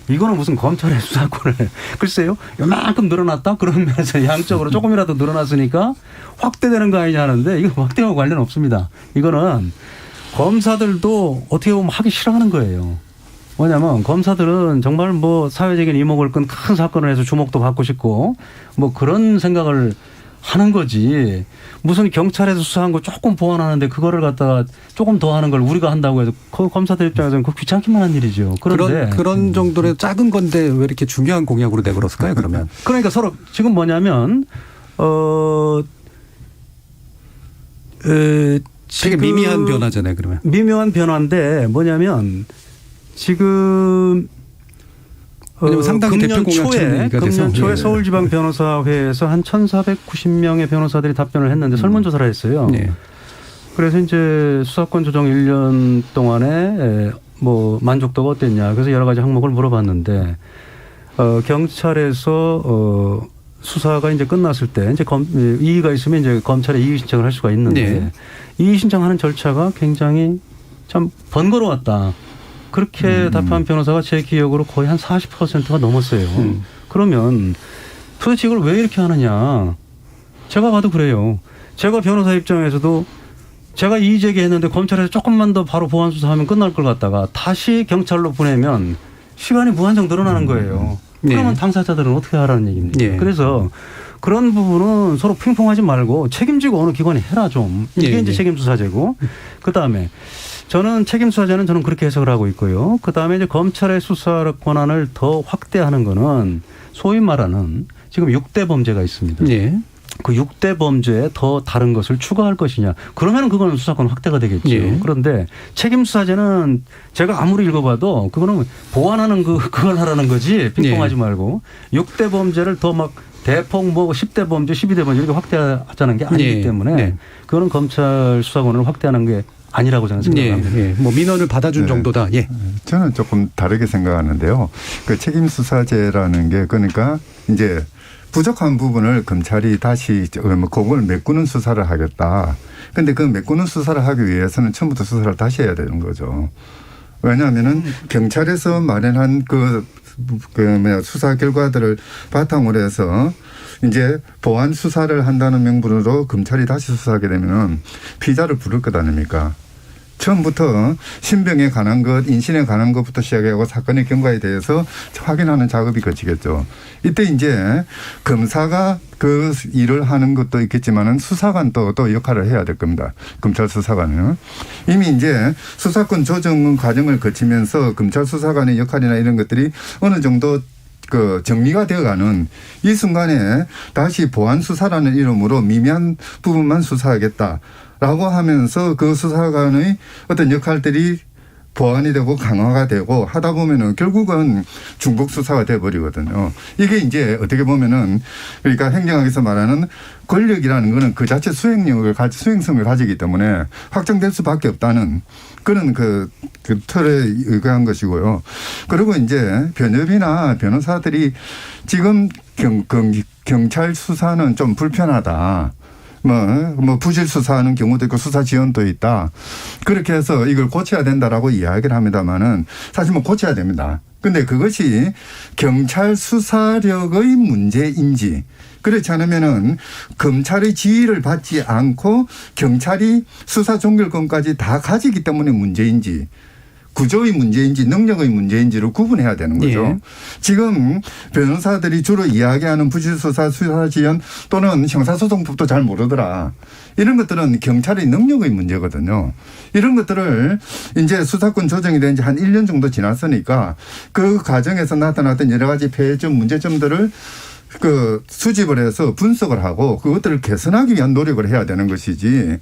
이거는 무슨 검찰의 수사권을 글쎄요 이만큼 늘어났다 그러면서 양적으로 조금이라도 늘어났으니까 확대되는 거 아니냐 하는데 이거 확대하고 관련 없습니다. 이거는 검사들도 어떻게 보면 하기 싫어하는 거예요. 뭐냐면 검사들은 정말 뭐 사회적인 이목을 끈 큰 사건을 해서 주목도 받고 싶고 뭐 그런 생각을 하는 거지. 무슨 경찰에서 수사한 거 조금 보완하는데 그거를 갖다가 조금 더 하는 걸 우리가 한다고 해서 검사들 입장에서는 그거 귀찮기만 한 일이죠. 그런데 그런 정도의 작은 건데 왜 이렇게 중요한 공약으로 내걸었을까요? 그러면 그러니까 서로 지금 뭐냐면 되게 미미한 변화잖아요. 그러면 미묘한 변화인데 뭐냐면 지금 상당히 대표 공약처럼 금년 초에 서울지방변호사회에서 한 1,490명의 변호사들이 답변을 했는데 설문조사를 했어요. 네. 그래서 이제 수사권 조정 1년 동안에 뭐 만족도가 어땠냐. 그래서 여러 가지 항목을 물어봤는데 경찰에서 수사가 이제 끝났을 때 이제 이의가 있으면 이제 검찰에 이의 신청을 할 수가 있는데 네. 이의 신청하는 절차가 굉장히 참 번거로웠다. 그렇게 답한 변호사가 제 기억으로 거의 한 40%가 넘었어요. 그러면 도대체 이걸 왜 이렇게 하느냐. 제가 봐도 그래요. 제가 변호사 입장에서도 제가 이의 제기했는데 검찰에서 조금만 더 바로 보완 수사하면 끝날 걸 갖다가 다시 경찰로 보내면 시간이 무한정 늘어나는 거예요. 그러면 당사자들은 어떻게 하라는 얘기입니까? 네. 그래서 그런 부분은 서로 핑퐁하지 말고 책임지고 어느 기관이 해라 좀. 이게 이제 책임수사제고. 그다음에 저는 책임수사제는 저는 그렇게 해석을 하고 있고요. 그다음에 이제 검찰의 수사 권한을 더 확대하는 거는 소위 말하는 지금 6대 범죄가 있습니다. 네. 그 6대 범죄에 더 다른 것을 추가할 것이냐. 그러면 그거는 수사권 확대가 되겠죠. 예. 그런데 책임수사제는 제가 아무리 읽어봐도 그거는 보완하는 그걸 하라는 거지. 핑퐁하지 말고 6대 범죄를 더 막 대폭 뭐 10대 범죄, 12대 범죄 이렇게 확대하자는 게 아니기 때문에 그거는 검찰 수사권을 확대하는 게 아니라고 저는 생각합니다. 예. 뭐 민원을 받아준 정도다. 예. 저는 조금 다르게 생각하는데요. 그 책임수사제라는 게 그러니까 이제 부족한 부분을 검찰이 다시 그걸 메꾸는 수사를 하겠다. 그런데 그 메꾸는 수사를 하기 위해서는 처음부터 수사를 다시 해야 되는 거죠. 왜냐하면은 경찰에서 마련한 수사 결과들을 바탕으로 해서 이제 보완 수사를 한다는 명분으로 검찰이 다시 수사하게 되면은 피의자를 부를 것 아닙니까? 처음부터 신병에 관한 것, 인신에 관한 것부터 시작하고 사건의 경과에 대해서 확인하는 작업이 거치겠죠. 이때 이제 검사가 그 일을 하는 것도 있겠지만은 수사관도 또 역할을 해야 될 겁니다. 검찰 수사관은. 이미 이제 수사권 조정 과정을 거치면서 검찰 수사관의 역할이나 이런 것들이 어느 정도 정리가 되어가는 이 순간에 다시 보완 수사라는 이름으로 미미한 부분만 수사하겠다라고 하면서 그 수사관의 어떤 역할들이 보완이 되고 강화가 되고 하다 보면은 결국은 중복 수사가 돼버리거든요. 이게 이제 어떻게 보면은 그러니까 행정학에서 말하는 권력이라는 거는 그 자체 수행성을 가지기 때문에 확정될 수밖에 없다는 그런 그 틀에 의거한 것이고요. 그리고 이제 변협이나 변호사들이 지금 경찰 수사는 좀 불편하다. 뭐 부실 수사하는 경우도 있고 수사 지연도 있다. 그렇게 해서 이걸 고쳐야 된다라고 이야기를 합니다만은 사실 뭐 고쳐야 됩니다. 근데 그것이 경찰 수사력의 문제인지 그렇지 않으면은 검찰의 지휘를 받지 않고 경찰이 수사 종결권까지 다 가지기 때문에 문제인지 구조의 문제인지 능력의 문제인지를 구분해야 되는 거죠. 예. 지금 변호사들이 주로 이야기하는 부실수사, 수사지연 또는 형사소송법도 잘 모르더라. 이런 것들은 경찰의 능력의 문제거든요. 이런 것들을 이제 수사권 조정이 된 지 한 1년 정도 지났으니까 그 과정에서 나타났던 여러 가지 폐해점, 문제점들을 수집을 해서 분석을 하고 그것들을 개선하기 위한 노력을 해야 되는 것이지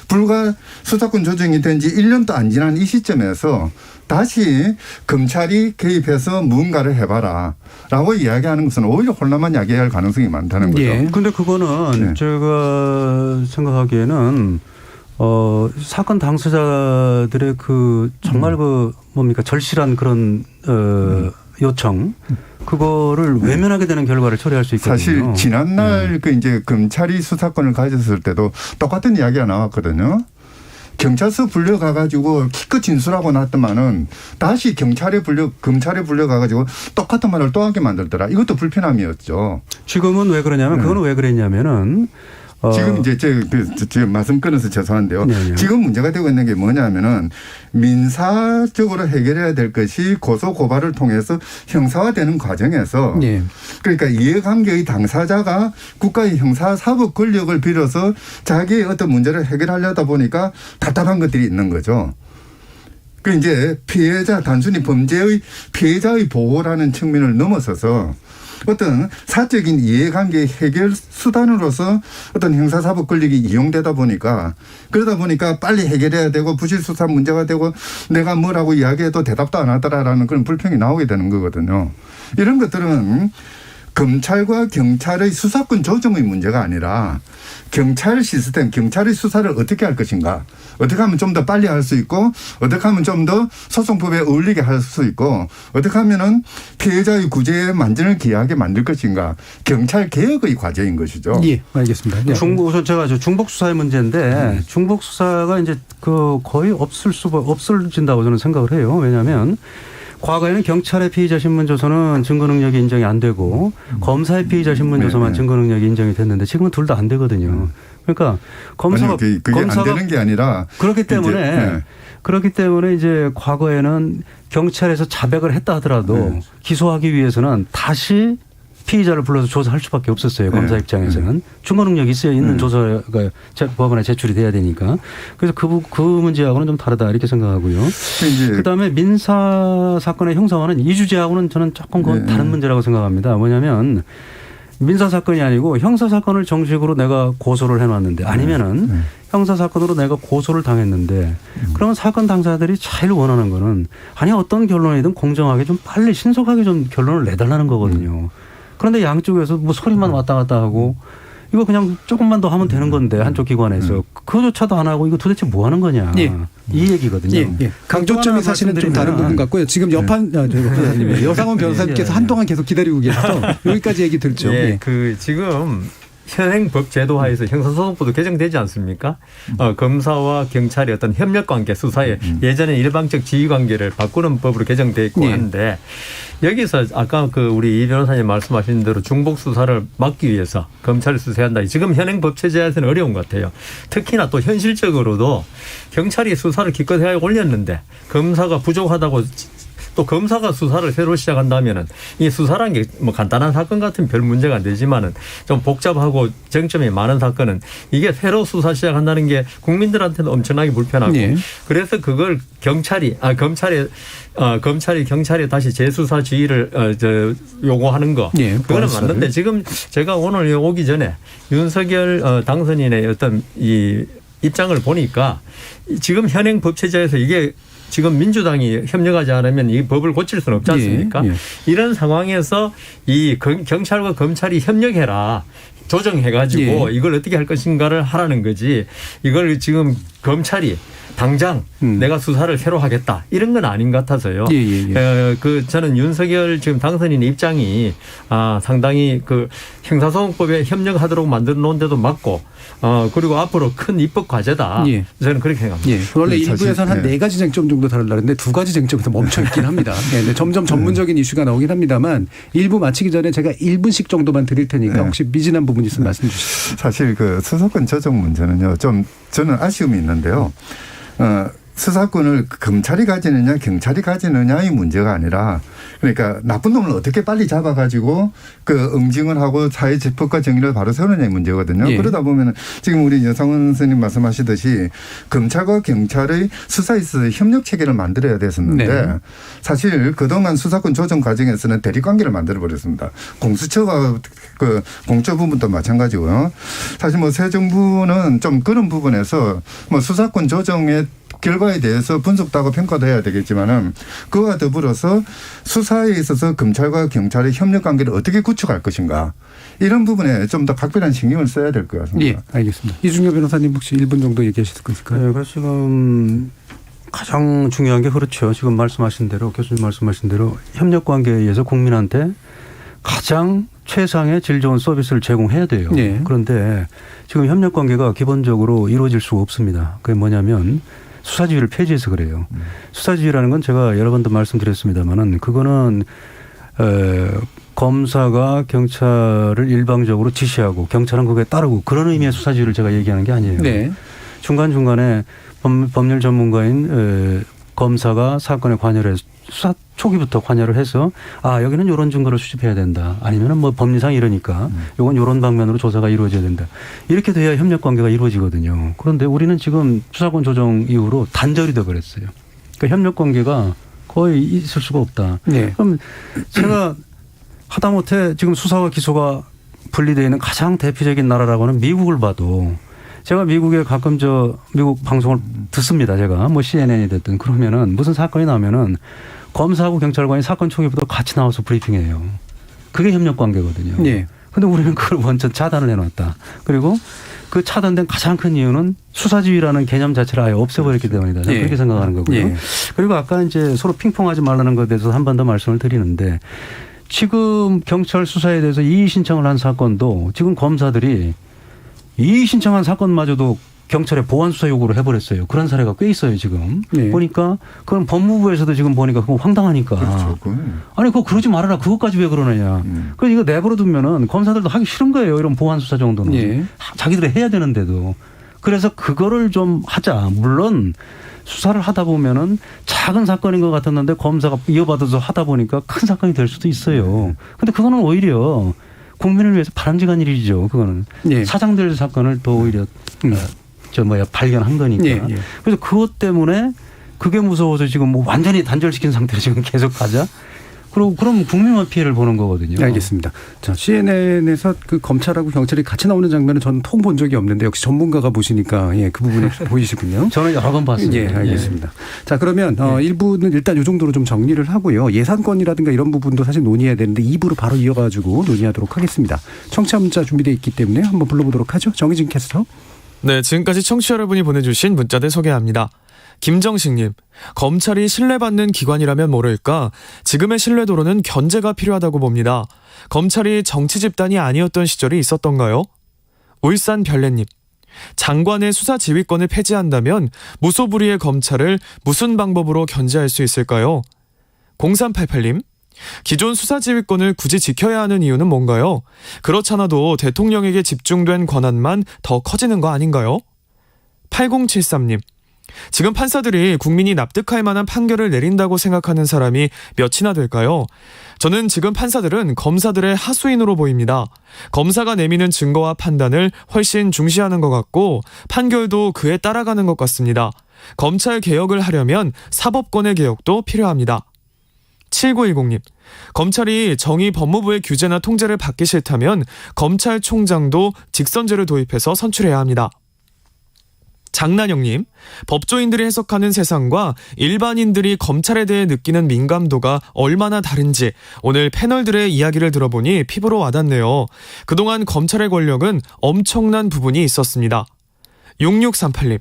불과 수사권 조정이 된 지 1년도 안 지난 이 시점에서 다시 검찰이 개입해서 무언가를 해봐라 라고 이야기하는 것은 오히려 혼란만 야기할 가능성이 많다는 거죠. 그런데 그거는 제가 생각하기에는 사건 당사자들의 정말 절실한 그런 요청 그거를 외면하게 되는 결과를 초래할 수 있거든요. 사실 지난날 이제 검찰이 수사권을 가졌을 때도 똑같은 이야기가 나왔거든요. 경찰서 불려가가지고 기껏 진술하고 났더만은 다시 검찰에 불려가가지고 똑같은 말을 또 하게 만들더라. 이것도 불편함이었죠. 지금은 왜 그러냐면 그거는 왜 그랬냐면은 지금 이제 제가 말씀 끊어서 죄송한데요. 네네. 지금 문제가 되고 있는 게 뭐냐면은 민사적으로 해결해야 될 것이 고소 고발을 통해서 형사화되는 과정에서 그러니까 이해관계의 당사자가 국가의 형사사법 권력을 빌어서 자기의 어떤 문제를 해결하려다 보니까 답답한 것들이 있는 거죠. 그 이제 단순히 범죄의 피해자의 보호라는 측면을 넘어서서 어떤 사적인 이해관계 해결 수단으로서 어떤 형사사법 권력이 이용되다 보니까 그러다 보니까 빨리 해결해야 되고 부실수사 문제가 되고 내가 뭐라고 이야기해도 대답도 안 하더라라는 그런 불평이 나오게 되는 거거든요. 이런 것들은 검찰과 경찰의 수사권 조정의 문제가 아니라 경찰 시스템, 경찰의 수사를 어떻게 할 것인가. 어떻게 하면 좀 더 빨리 할 수 있고 어떻게 하면 좀 더 소송법에 어울리게 할 수 있고 어떻게 하면은 피해자의 구제에 만전을 기하게 만들 것인가. 경찰 개혁의 과제인 것이죠. 예, 알겠습니다. 우선 제가 중복 수사의 문제인데 중복 수사가 이제 거의 없어진다고 저는 생각을 해요. 왜냐하면 과거에는 경찰의 피의자 신문 조서는 증거 능력이 인정이 안 되고 검사의 피의자 신문 조서만 증거 능력이 인정이 됐는데 지금은 둘 다 안 되거든요. 그러니까 검사가 그게 안 되는 게 아니라 그렇기 때문에 이제 과거에는 경찰에서 자백을 했다 하더라도 기소하기 위해서는 다시 피의자를 불러서 조사할 수밖에 없었어요. 검사 입장에서는. 증거 능력이 있는 조서가 법원에 제출이 돼야 되니까. 그래서 그 문제하고는 좀 다르다 이렇게 생각하고요. 그다음에 민사 사건의 형사화는 이주제하고는 저는 조금 다른 문제라고 생각합니다. 뭐냐면 민사 사건이 아니고 형사 사건을 정식으로 내가 고소를 해놨는데 아니면은 형사 사건으로 내가 고소를 당했는데 그러면 사건 당사자들이 제일 원하는 거는 아니 어떤 결론이든 공정하게 좀 빨리 신속하게 좀 결론을 내달라는 거거든요. 그런데 양쪽에서 뭐 소리만 왔다 갔다 하고 이거 그냥 조금만 더 하면 되는 건데 한쪽 기관에서 그거조차도 안 하고 이거 도대체 뭐 하는 거냐. 이 얘기거든요. 강조점이 사실은 좀 다른 부분 같고요. 지금 여상원 변호사님께서 한동안 계속 기다리고 계셔서 여기까지 얘기 듣죠. 지금 현행법 제도하에서 형사소송법도 개정되지 않습니까? 검사와 경찰의 어떤 협력관계 수사에 예전에 일방적 지휘관계를 바꾸는 법으로 개정되어 있고 하는데 여기서 아까 우리 이 변호사님 말씀하신 대로 중복 수사를 막기 위해서 검찰을 수사한다. 지금 현행법 체제에서는 어려운 것 같아요. 특히나 또 현실적으로도 경찰이 수사를 기껏 올렸는데 검사가 부족하다고 또 검사가 수사를 새로 시작한다면은 이 수사라는 게 뭐 간단한 사건 같은 별 문제가 안 되지만은 좀 복잡하고 쟁점이 많은 사건은 이게 새로 수사 시작한다는 게 국민들한테는 엄청나게 불편하고 그래서 그걸 검찰이 경찰에 다시 재수사 지휘를 요구하는 거 그거는 맞는데 지금 제가 오늘 오기 전에 윤석열 당선인의 어떤 이 입장을 보니까 지금 현행 법 체제에서 이게 지금 민주당이 협력하지 않으면 이 법을 고칠 수는 없지 않습니까? 이런 상황에서 이 경찰과 검찰이 협력해라. 조정해가지고 이걸 어떻게 할 것인가를 하라는 거지. 이걸 지금 검찰이 당장 내가 수사를 새로 하겠다. 이런 건 아닌 것 같아서요. 저는 윤석열 지금 당선인의 입장이 상당히 형사소송법에 협력하도록 만들어 놓은 데도 맞고 그리고 앞으로 큰 입법 과제다. 저는 그렇게 생각합니다. 원래 일부에서는 한 4가지 쟁점 정도 다루려는데 2가지 쟁점에서 멈춰 있긴 합니다. 점점 전문적인 이슈가 나오긴 합니다만 일부 마치기 전에 제가 1분씩 정도만 드릴 테니까 혹시 미진한 부분 있으면 말씀 주시죠. 사실 수사권 조정 문제는요. 좀 저는 아쉬움이 있는데요. 수사권을 검찰이 가지느냐 경찰이 가지느냐의 문제가 아니라 그러니까 나쁜 놈을 어떻게 빨리 잡아가지고 그 응징을 하고 사회 재판과 정의를 바로 세우느냐의 문제거든요. 예. 그러다 보면은 지금 우리 여상원 선생님 말씀하시듯이 검찰과 경찰의 수사에 있어서 협력 체계를 만들어야 됐었는데 네. 사실 그동안 수사권 조정 과정에서는 대립관계를 만들어 버렸습니다. 공수처와 그 공처 부분도 마찬가지고요. 사실 뭐 새 정부는 좀 그런 부분에서 뭐 수사권 조정의 결과에 대해서 분석도 하고 평가도 해야 되겠지만은 그와 더불어서 수사에 있어서 검찰과 경찰의 협력 관계를 어떻게 구축할 것인가 이런 부분에 좀 더 각별한 신경을 써야 될 것 같습니다. 예, 알겠습니다. 이준효 변호사님 혹시 1분 정도 얘기하실 수 있을까요? 네, 그래서 지금 가장 중요한 게 그렇죠. 지금 말씀하신 대로 교수님 말씀하신 대로 협력 관계에 의해서 국민한테 가장 최상의 질 좋은 서비스를 제공해야 돼요. 네. 그런데 지금 협력 관계가 기본적으로 이루어질 수가 없습니다. 그게 뭐냐면 수사지휘를 폐지해서 그래요. 수사지휘라는 건 제가 여러 번도 말씀드렸습니다만은 그거는 검사가 경찰을 일방적으로 지시하고 경찰은 그거에 따르고 그런 의미의 수사지휘를 제가 얘기하는 게 아니에요. 네. 중간중간에 법률 전문가인 검사가 사건에 관여를 해서 수사 초기부터 관여를 해서 여기는 이런 증거를 수집해야 된다. 아니면 뭐 법리상 이러니까 이건 이런 방면으로 조사가 이루어져야 된다. 이렇게 돼야 협력 관계가 이루어지거든요. 그런데 우리는 지금 수사권 조정 이후로 단절이 돼 버렸어요. 그러니까 협력 관계가 거의 있을 수가 없다. 네. 그럼 제가 하다못해 지금 수사와 기소가 분리되어 있는 가장 대표적인 나라라고는 미국을 봐도 제가 미국에 가끔 미국 방송을 듣습니다. 제가 뭐 CNN이 됐든 그러면은 무슨 사건이 나면은 검사하고 경찰관이 사건 초기부터 같이 나와서 브리핑해요. 그게 협력 관계거든요. 네. 근데 우리는 그걸 완전 차단을 해놨다. 그리고 그 차단된 가장 큰 이유는 수사지휘라는 개념 자체를 아예 없애버렸기 때문이다. 저는 그렇게 생각하는 거고요. 예. 그리고 아까 이제 서로 핑퐁하지 말라는 것에 대해서 한 번 더 말씀을 드리는데 지금 경찰 수사에 대해서 이의 신청을 한 사건도 지금 검사들이 이의 신청한 사건마저도 경찰에 보완 수사 요구를 해버렸어요. 그런 사례가 꽤 있어요 지금. 네. 보니까 그건 법무부에서도 지금 보니까 그거 황당하니까. 그렇죠. 아니 그거 그러지 말아라. 그것까지 왜 그러느냐. 그래서 이거 내버려 두면은 검사들도 하기 싫은 거예요. 이런 보완 수사 정도는. 예. 자기들이 해야 되는데도. 그래서 그거를 좀 하자. 물론 수사를 하다 보면은 작은 사건인 것 같았는데 검사가 이어받아서 하다 보니까 큰 사건이 될 수도 있어요. 근데 그거는 오히려 국민을 위해서 바람직한 일이죠. 그거는. 예. 사장될 사건을 더 오히려 발견한 거니까. 예, 예. 그래서 그것 때문에 그게 무서워서 지금 뭐 완전히 단절시킨 상태로 지금 계속 가자. 그럼 국민만 피해를 보는 거거든요. 알겠습니다. 자, CNN에서 그 검찰하고 경찰이 같이 나오는 장면은 저는 통 본 적이 없는데 역시 전문가가 보시니까 그 부분이 보이시군요. 저는 여러 번 봤어요. 예, 알겠습니다. 자, 그러면 1부는 일단 이 정도로 좀 정리를 하고요. 예산권이라든가 이런 부분도 사실 논의해야 되는데 2부로 바로 이어가지고 논의하도록 하겠습니다. 청취자 문자 준비되어 있기 때문에 한번 불러보도록 하죠. 정희진 캐스터. 네, 지금까지 청취자 여러분이 보내주신 문자들 소개합니다. 김정식님, 검찰이 신뢰받는 기관이라면 모를까 지금의 신뢰도로는 견제가 필요하다고 봅니다. 검찰이 정치 집단이 아니었던 시절이 있었던가요? 울산 별내님, 장관의 수사 지휘권을 폐지한다면 무소불위의 검찰을 무슨 방법으로 견제할 수 있을까요? 0388님, 기존 수사 지휘권을 굳이 지켜야 하는 이유는 뭔가요? 그렇잖아도 대통령에게 집중된 권한만 더 커지는 거 아닌가요? 8073님, 지금 판사들이 국민이 납득할 만한 판결을 내린다고 생각하는 사람이 몇이나 될까요? 저는 지금 판사들은 검사들의 하수인으로 보입니다. 검사가 내미는 증거와 판단을 훨씬 중시하는 것 같고 판결도 그에 따라가는 것 같습니다. 검찰 개혁을 하려면 사법권의 개혁도 필요합니다. 7910님, 검찰이 정의 법무부의 규제나 통제를 받기 싫다면 검찰총장도 직선제를 도입해서 선출해야 합니다. 장난영님, 법조인들이 해석하는 세상과 일반인들이 검찰에 대해 느끼는 민감도가 얼마나 다른지 오늘 패널들의 이야기를 들어보니 피부로 와닿네요. 그동안 검찰의 권력은 엄청난 부분이 있었습니다. 6638님,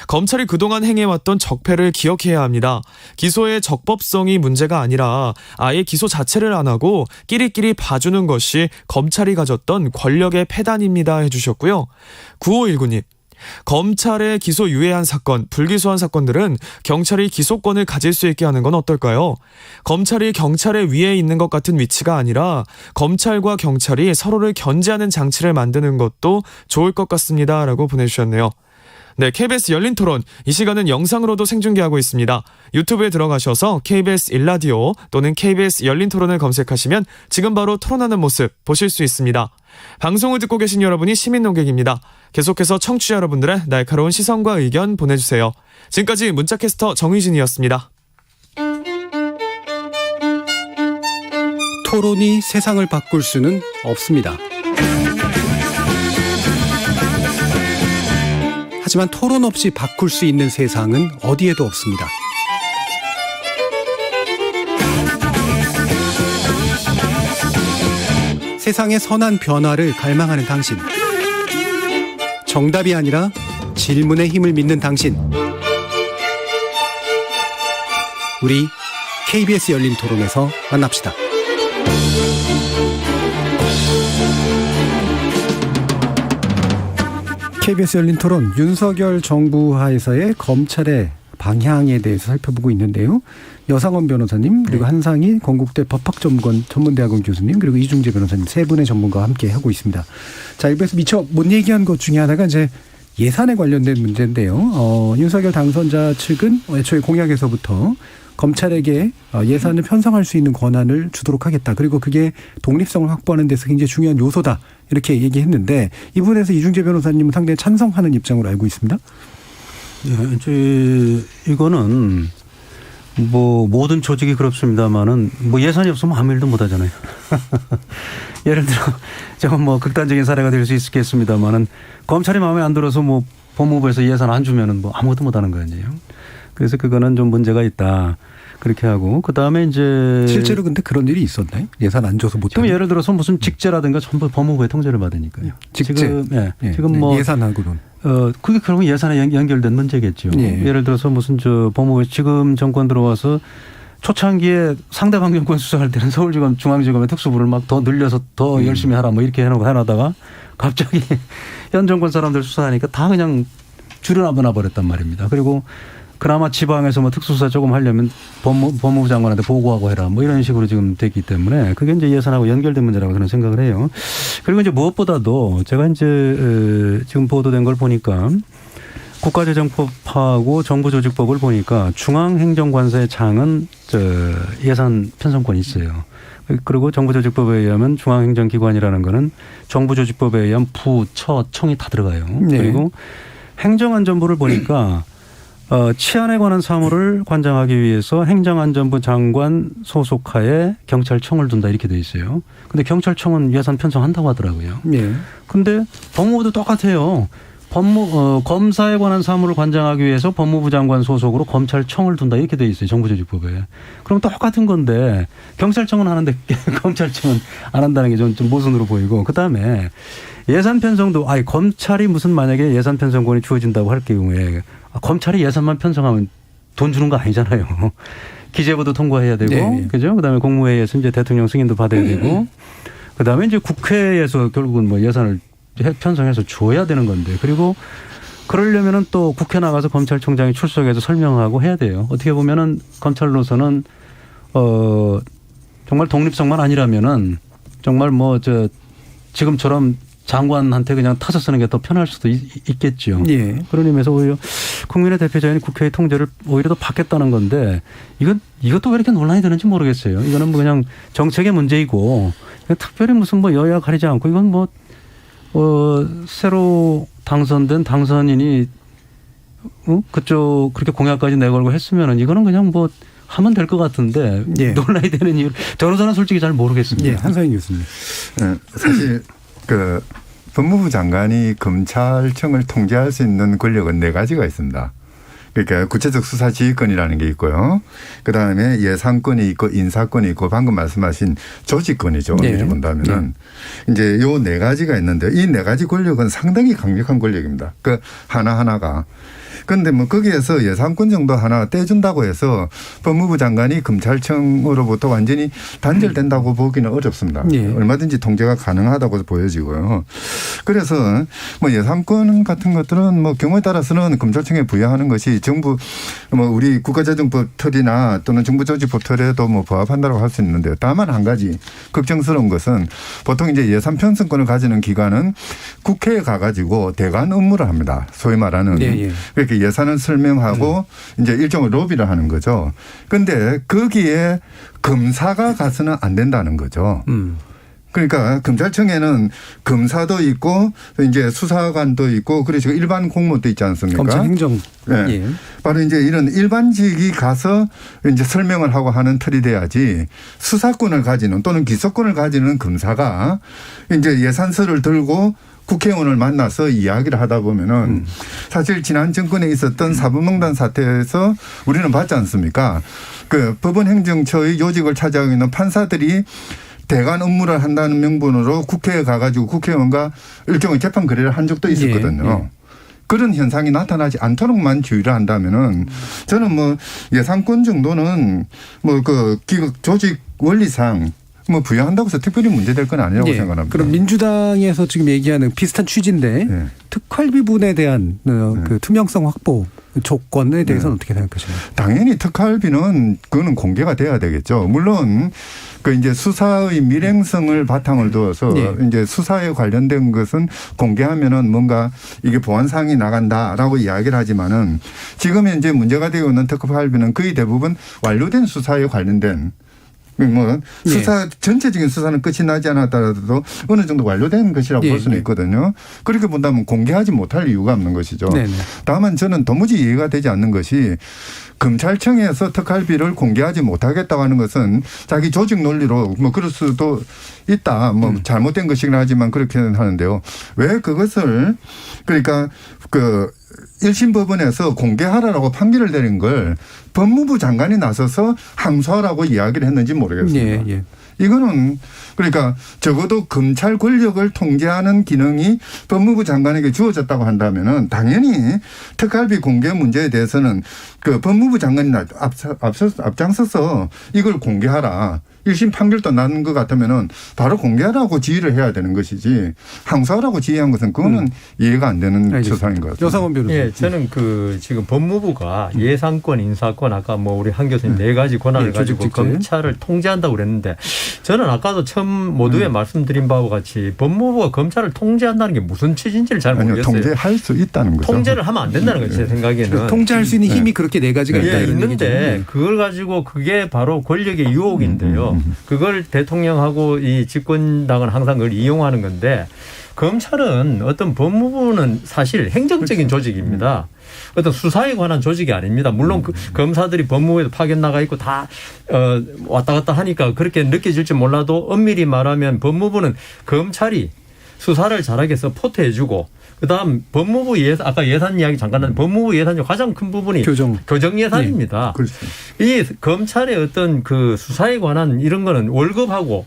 검찰이 그동안 행해왔던 적폐를 기억해야 합니다. 기소의 적법성이 문제가 아니라 아예 기소 자체를 안 하고 끼리끼리 봐주는 것이 검찰이 가졌던 권력의 패단입니다 해주셨고요. 9519님, 검찰의 기소 유예한 사건, 불기소한 사건들은 경찰이 기소권을 가질 수 있게 하는 건 어떨까요? 검찰이 경찰의 위에 있는 것 같은 위치가 아니라 검찰과 경찰이 서로를 견제하는 장치를 만드는 것도 좋을 것 같습니다 라고 보내주셨네요. 네, KBS 열린 토론. 이 시간은 영상으로도 생중계하고 있습니다. 유튜브에 들어가셔서 KBS 일라디오 또는 KBS 열린 토론을 검색하시면 지금 바로 토론하는 모습 보실 수 있습니다. 방송을 듣고 계신 여러분이 시민 논객입니다. 계속해서 청취자 여러분들의 날카로운 시선과 의견 보내주세요. 지금까지 문자캐스터 정의진이었습니다. 토론이 세상을 바꿀 수는 없습니다. 하지만 토론 없이 바꿀 수 있는 세상은 어디에도 없습니다. 세상의 선한 변화를 갈망하는 당신. 정답이 아니라 질문의 힘을 믿는 당신. 우리 KBS 열린 토론에서 만납시다. KBS 열린 토론, 윤석열 정부 하에서의 검찰의 방향에 대해서 살펴보고 있는데요. 여상원 변호사님, 그리고 한상희 건국대 법학전문대학원 교수님, 그리고 이중재 변호사님 세 분의 전문가와 함께 하고 있습니다. 자, 일부에서 미처 못 얘기한 것 중에 하나가 이제 예산에 관련된 문제인데요. 윤석열 당선자 측은 애초에 공약에서부터 검찰에게 예산을 편성할 수 있는 권한을 주도록 하겠다. 그리고 그게 독립성을 확보하는 데서 굉장히 중요한 요소다. 이렇게 얘기했는데 이 부분에서 이중재 변호사님은 상당히 찬성하는 입장으로 알고 있습니다. 예, 이거는 뭐 모든 조직이 그렇습니다만은 뭐 예산이 없으면 아무 일도 못 하잖아요. 예를 들어 제가 뭐 극단적인 사례가 될 수 있겠습니다만은 검찰이 마음에 안 들어서 뭐 법무부에서 예산 안 주면은 뭐 아무것도 못 하는 거 아니에요. 그래서 그거는 좀 문제가 있다. 그렇게 하고 그다음에 이제 실제로 근데 그런 일이 있었나요? 예산 안 줘서 못 지금 예를 들어서 무슨 직제라든가 전부 법무부의 통제를 받으니까요. 직제. 지금 지금 뭐 예산하고는 그게 결국 예산에 연결된 문제겠죠. 예를 들어서 무슨 법무부 지금 정권 들어와서 초창기에 상대방 정권 수사할 때는 서울지검 중앙지검의 특수부를 막 더 늘려서 더 열심히 하라 뭐 이렇게 해놓다가 갑자기 현 정권 사람들 수사하니까 다 그냥 줄여놔 버렸단 말입니다. 그리고 그나마 지방에서 뭐 특수수사 조금 하려면 법무부 장관한테 보고하고 해라 뭐 이런 식으로 지금 됐기 때문에 그게 이제 예산하고 연결된 문제라고 저는 생각을 해요. 그리고 이제 무엇보다도 제가 이제 지금 보도된 걸 보니까 국가재정법하고 정부조직법을 보니까 중앙행정관서의 장은 예산 편성권이 있어요. 그리고 정부조직법에 의하면 중앙행정기관이라는 거는 정부조직법에 의한 부, 처, 청이 다 들어가요. 네. 그리고 행정안전부를 보니까 치안에 관한 사무를 관장하기 위해서 행정안전부 장관 소속하에 경찰청을 둔다 이렇게 돼 있어요. 근데 경찰청은 예산 편성한다고 하더라고요. 네. 근데 법무부도 똑같아요. 검사에 관한 사무를 관장하기 위해서 법무부 장관 소속으로 검찰청을 둔다 이렇게 돼 있어요. 정부조직법에. 그럼 똑같은 건데 경찰청은 하는데 검찰청은 안 한다는 게 좀 모순으로 보이고 그다음에 예산 편성도 검찰이 무슨 만약에 예산 편성권이 주어진다고 할 경우에 검찰이 예산만 편성하면 돈 주는 거 아니잖아요. 기재부도 통과해야 되고, 네. 그죠? 그다음에 국무회의에서 이제 대통령 승인도 받아야 되고, 그다음에 이제 국회에서 결국은 뭐 예산을 편성해서 줘야 되는 건데, 그리고 그러려면은 또 국회 나가서 검찰총장이 출석해서 설명하고 해야 돼요. 어떻게 보면은 검찰로서는 정말 독립성만 아니라면은 정말 지금처럼 장관한테 그냥 타서 쓰는 게 더 편할 수도 있겠죠. 예. 그런 의미에서 오히려 국민의 대표자인 국회의 통제를 오히려 더 받겠다는 건데 이것도 왜 이렇게 논란이 되는지 모르겠어요. 이거는 뭐 그냥 정책의 문제이고 특별히 무슨 뭐 여야 가리지 않고 이건 뭐 새로 당선된 당선인이 그쪽 그렇게 공약까지 내걸고 했으면은 이거는 그냥 뭐 하면 될 것 같은데 논란이 되는 이유 저는 솔직히 잘 모르겠습니다. 예, 한상희 교수님. 네, 사실 법무부 장관이 검찰청을 통제할 수 있는 권력은 4가지가 있습니다. 그러니까 구체적 수사 지휘권이라는 게 있고요. 그다음에 예산권이 있고 인사권이 있고 방금 말씀하신 조직권이죠. 의미를 본다면은 이제 요 4가지가 있는데 이 4가지 권력은 상당히 강력한 권력입니다. 그 하나하나가 그런데 뭐 거기에서 예산권 정도 하나 떼준다고 해서 법무부 장관이 검찰청으로부터 완전히 단절된다고 보기는 어렵습니다. 예. 얼마든지 통제가 가능하다고 보여지고요. 그래서 뭐 예산권 같은 것들은 뭐 경우에 따라서는 검찰청에 부여하는 것이 정부 뭐 우리 국가재정법 틀이나 또는 정부조직법 틀에도 뭐 부합한다고 할 수 있는데요. 다만 한 가지 걱정스러운 것은 보통 이제 예산 편성권을 가지는 기관은 국회에 가가지고 대관 업무를 합니다. 소위 말하는 그렇게 예산을 설명하고 이제 일종의 로비를 하는 거죠. 그런데 거기에 검사가 가서는 안 된다는 거죠. 그러니까 검찰청에는 검사도 있고 이제 수사관도 있고 그래서 일반 공무원도 있지 않습니까? 검찰 행정. 네. 예. 바로 이제 이런 일반직이 가서 이제 설명을 하고 하는 틀이 돼야지 수사권을 가지는 또는 기소권을 가지는 검사가 이제 예산서를 들고 국회의원을 만나서 이야기를 하다 보면은 사실 지난 정권에 있었던 사법농단 사태에서 우리는 봤지 않습니까? 그 법원행정처의 요직을 차지하고 있는 판사들이 대관 업무를 한다는 명분으로 국회에 가가지고 국회의원과 일종의 재판 거래를 한 적도 있었거든요. 그런 현상이 나타나지 않도록만 주의를 한다면은 저는 뭐 예산권 정도는 뭐 그 조직 원리상 뭐 부여한다고 해서 특별히 문제될 건 아니라고 생각합니다. 그럼 민주당에서 지금 얘기하는 비슷한 취지인데 특활비분에 대한 그 투명성 확보 조건에 대해서는 어떻게 생각하시나요? 당연히 특활비는 그거는 공개가 돼야 되겠죠. 물론 그 이제 수사의 밀행성을 바탕을 두어서 이제 수사에 관련된 것은 공개하면은 뭔가 이게 보안사항이 나간다라고 이야기를 하지만은 지금 현재 문제가 되고 있는 특활비는 거의 대부분 완료된 수사에 관련된 뭐 수사 전체적인 수사는 끝이 나지 않았더라도 어느 정도 완료된 것이라고 볼 수는 있거든요. 그렇게 본다면 공개하지 못할 이유가 없는 것이죠. 다만 저는 도무지 이해가 되지 않는 것이 검찰청에서 특활비를 공개하지 못하겠다고 하는 것은 자기 조직 논리로 뭐 그럴 수도 있다. 뭐 잘못된 것이긴 하지만 그렇게는 하는데요. 왜 그것을 그러니까 그 1심 법원에서 공개하라라고 판결을 내린 걸 법무부 장관이 나서서 항소하라고 이야기를 했는지 모르겠습니다. 이거는 그러니까 적어도 검찰 권력을 통제하는 기능이 법무부 장관에게 주어졌다고 한다면은 당연히 특활비 공개 문제에 대해서는 그 법무부 장관이 앞장서서 이걸 공개하라. 1심 판결도 난 것 같으면은 바로 공개하라고 지휘를 해야 되는 것이지 항소하라고 지휘한 것은 그거는 이해가 안 되는 처사인 것 같아요. 여상원 변호사. 예, 저는 그 지금 법무부가 예산권, 인사권 아까 뭐 우리 한 교수님 네 가지 권한을 가지고 검찰을 통제한다고 그랬는데 저는 아까도 처음 모두에 말씀드린 바와 같이 법무부가 검찰을 통제한다는 게 무슨 취지인지를 잘 모르겠어요. 통제할 수 있다는 거죠. 통제를 하면 안 된다는 거죠. 제 생각에는. 통제할 수 있는 힘이 그렇게 네 가지가 있다. 있는데 그걸 가지고 그게 바로 권력의 유혹인데요. 그걸 대통령하고 이 집권당은 항상 그걸 이용하는 건데 검찰은 어떤 법무부는 사실 행정적인 조직입니다. 어떤 수사에 관한 조직이 아닙니다. 물론 그 검사들이 법무부에도 파견 나가 있고 다 왔다 갔다 하니까 그렇게 느껴질지 몰라도 엄밀히 말하면 법무부는 검찰이 수사를 잘하게 서포트해 주고 그다음 법무부 예산 아까 예산 이야기 잠깐 한 법무부 예산 중 가장 큰 부분이 교정 예산입니다. 이 검찰의 어떤 그 수사에 관한 이런 거는 월급하고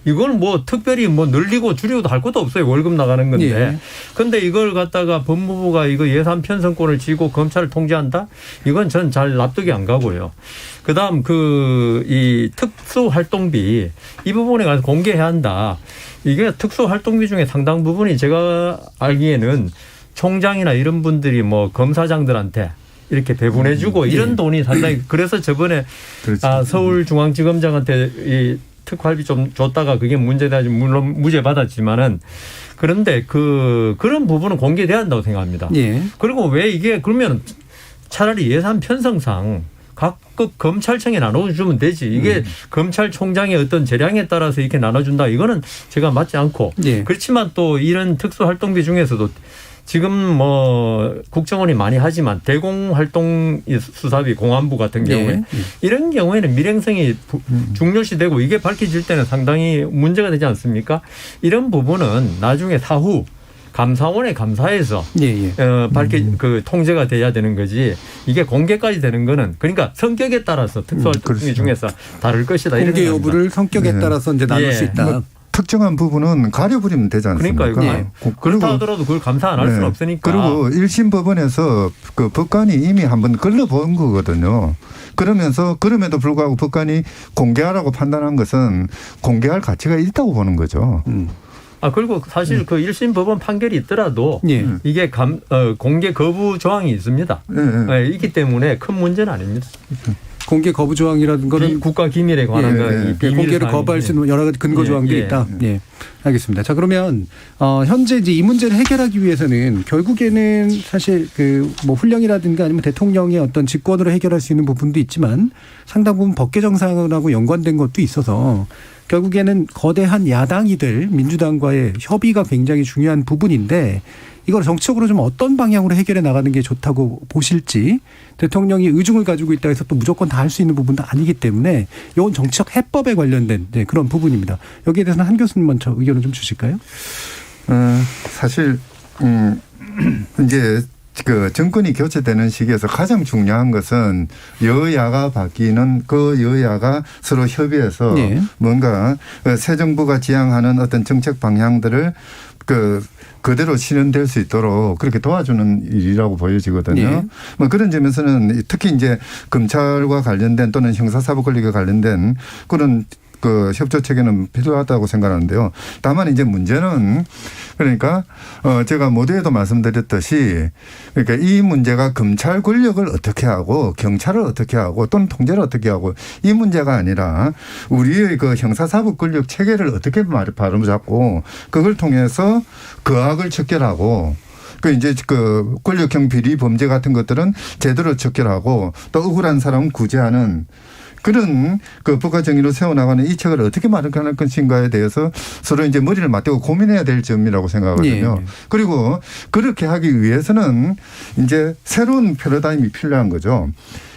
이건 뭐 특별히 뭐 늘리고 줄이고도 할 것도 없어요. 월급 나가는 건데. 그런데 이걸 갖다가 법무부가 이거 예산 편성권을 쥐고 검찰을 통제한다? 이건 전 잘 납득이 안 가고요. 그다음 이 특수활동비 이 부분에 관해서 공개해야 한다. 이게 특수활동비 중에 상당 부분이 제가 알기에는 총장이나 이런 분들이 뭐 검사장들한테 이렇게 배분해주고 이런 돈이 상당히 그래서 저번에 서울중앙지검장한테 이 특활비 좀 줬다가 그게 문제다 물론 무죄 받았지만은 그런데 그런 부분은 공개돼야 한다고 생각합니다. 그리고 왜 이게 그러면 차라리 예산 편성상 각급 검찰청에 나눠주면 되지. 이게 검찰총장의 어떤 재량에 따라서 이렇게 나눠준다. 이거는 제가 맞지 않고. 그렇지만 또 이런 특수활동비 중에서도 지금 뭐 국정원이 많이 하지만 대공활동 수사비 공안부 같은 경우에 이런 경우에는 밀행성이 중요시되고 이게 밝혀질 때는 상당히 문제가 되지 않습니까? 이런 부분은 나중에 사후 감사원에 감사해서 통제가 돼야 되는 거지 이게 공개까지 되는 거는 그러니까 성격에 따라서 특수활동비 중에서 다를 것이다. 공개 여부를 성격에 따라서 이제 나눌 수 있다. 특정한 부분은 가려버리면 되지 않습니까? 그러니까요. 그렇다 하더라도 그걸 감사 안 할 수는 없으니까. 그리고 1심 법원에서 그 법관이 이미 한번 걸러본 거거든요. 그러면서 그럼에도 불구하고 법관이 공개하라고 판단한 것은 공개할 가치가 있다고 보는 거죠. 그리고 사실 그 1심 법원 판결이 있더라도 이게 공개 거부 조항이 있습니다. 있기 때문에 큰 문제는 아닙니다. 공개 거부 조항이라는 거는 국가 기밀에 관한 공개를 거부할 수 있는 여러 가지 근거 조항들이 있다. 알겠습니다. 자, 그러면 현재 이제 이 문제를 해결하기 위해서는 결국에는 사실 그 뭐 훈령이라든가 아니면 대통령의 어떤 직권으로 해결할 수 있는 부분도 있지만 상당 부분 법 개정사항하고 연관된 것도 있어서 결국에는 거대한 야당이들 민주당과의 협의가 굉장히 중요한 부분인데 이걸 정치적으로 좀 어떤 방향으로 해결해 나가는 게 좋다고 보실지, 대통령이 의중을 가지고 있다 해서 또 무조건 다 할 수 있는 부분도 아니기 때문에 이건 정치적 해법에 관련된 그런 부분입니다. 여기에 대해서는 한 교수님 먼저 의견을 좀 주실까요? 사실 이제 그 정권이 교체되는 시기에서 가장 중요한 것은 여야가 바뀌는 그 여야가 서로 협의해서 뭔가 새 정부가 지향하는 어떤 정책 방향들을 그대로 실현될 수 있도록 그렇게 도와주는 일이라고 보여지거든요. 뭐 그런 점에서는 특히 이제 검찰과 관련된 또는 형사사법 권력에 관련된 그런 그 협조 체계는 필요하다고 생각하는데요. 다만 이제 문제는 그러니까 제가 모두에도 말씀드렸듯이 그러니까 이 문제가 검찰 권력을 어떻게 하고 경찰을 어떻게 하고 또는 통제를 어떻게 하고 이 문제가 아니라 우리의 그 형사사법 권력 체계를 어떻게 바로 잡고 그걸 통해서 그 악을 척결하고 이제 그 권력형 비리 범죄 같은 것들은 제대로 척결하고 또 억울한 사람은 구제하는 그런 그 법과 정의로 세워나가는 이 책을 어떻게 마련할 것인가에 대해서 서로 이제 머리를 맞대고 고민해야 될 점이라고 생각하거든요. 그리고 그렇게 하기 위해서는 이제 새로운 패러다임이 필요한 거죠.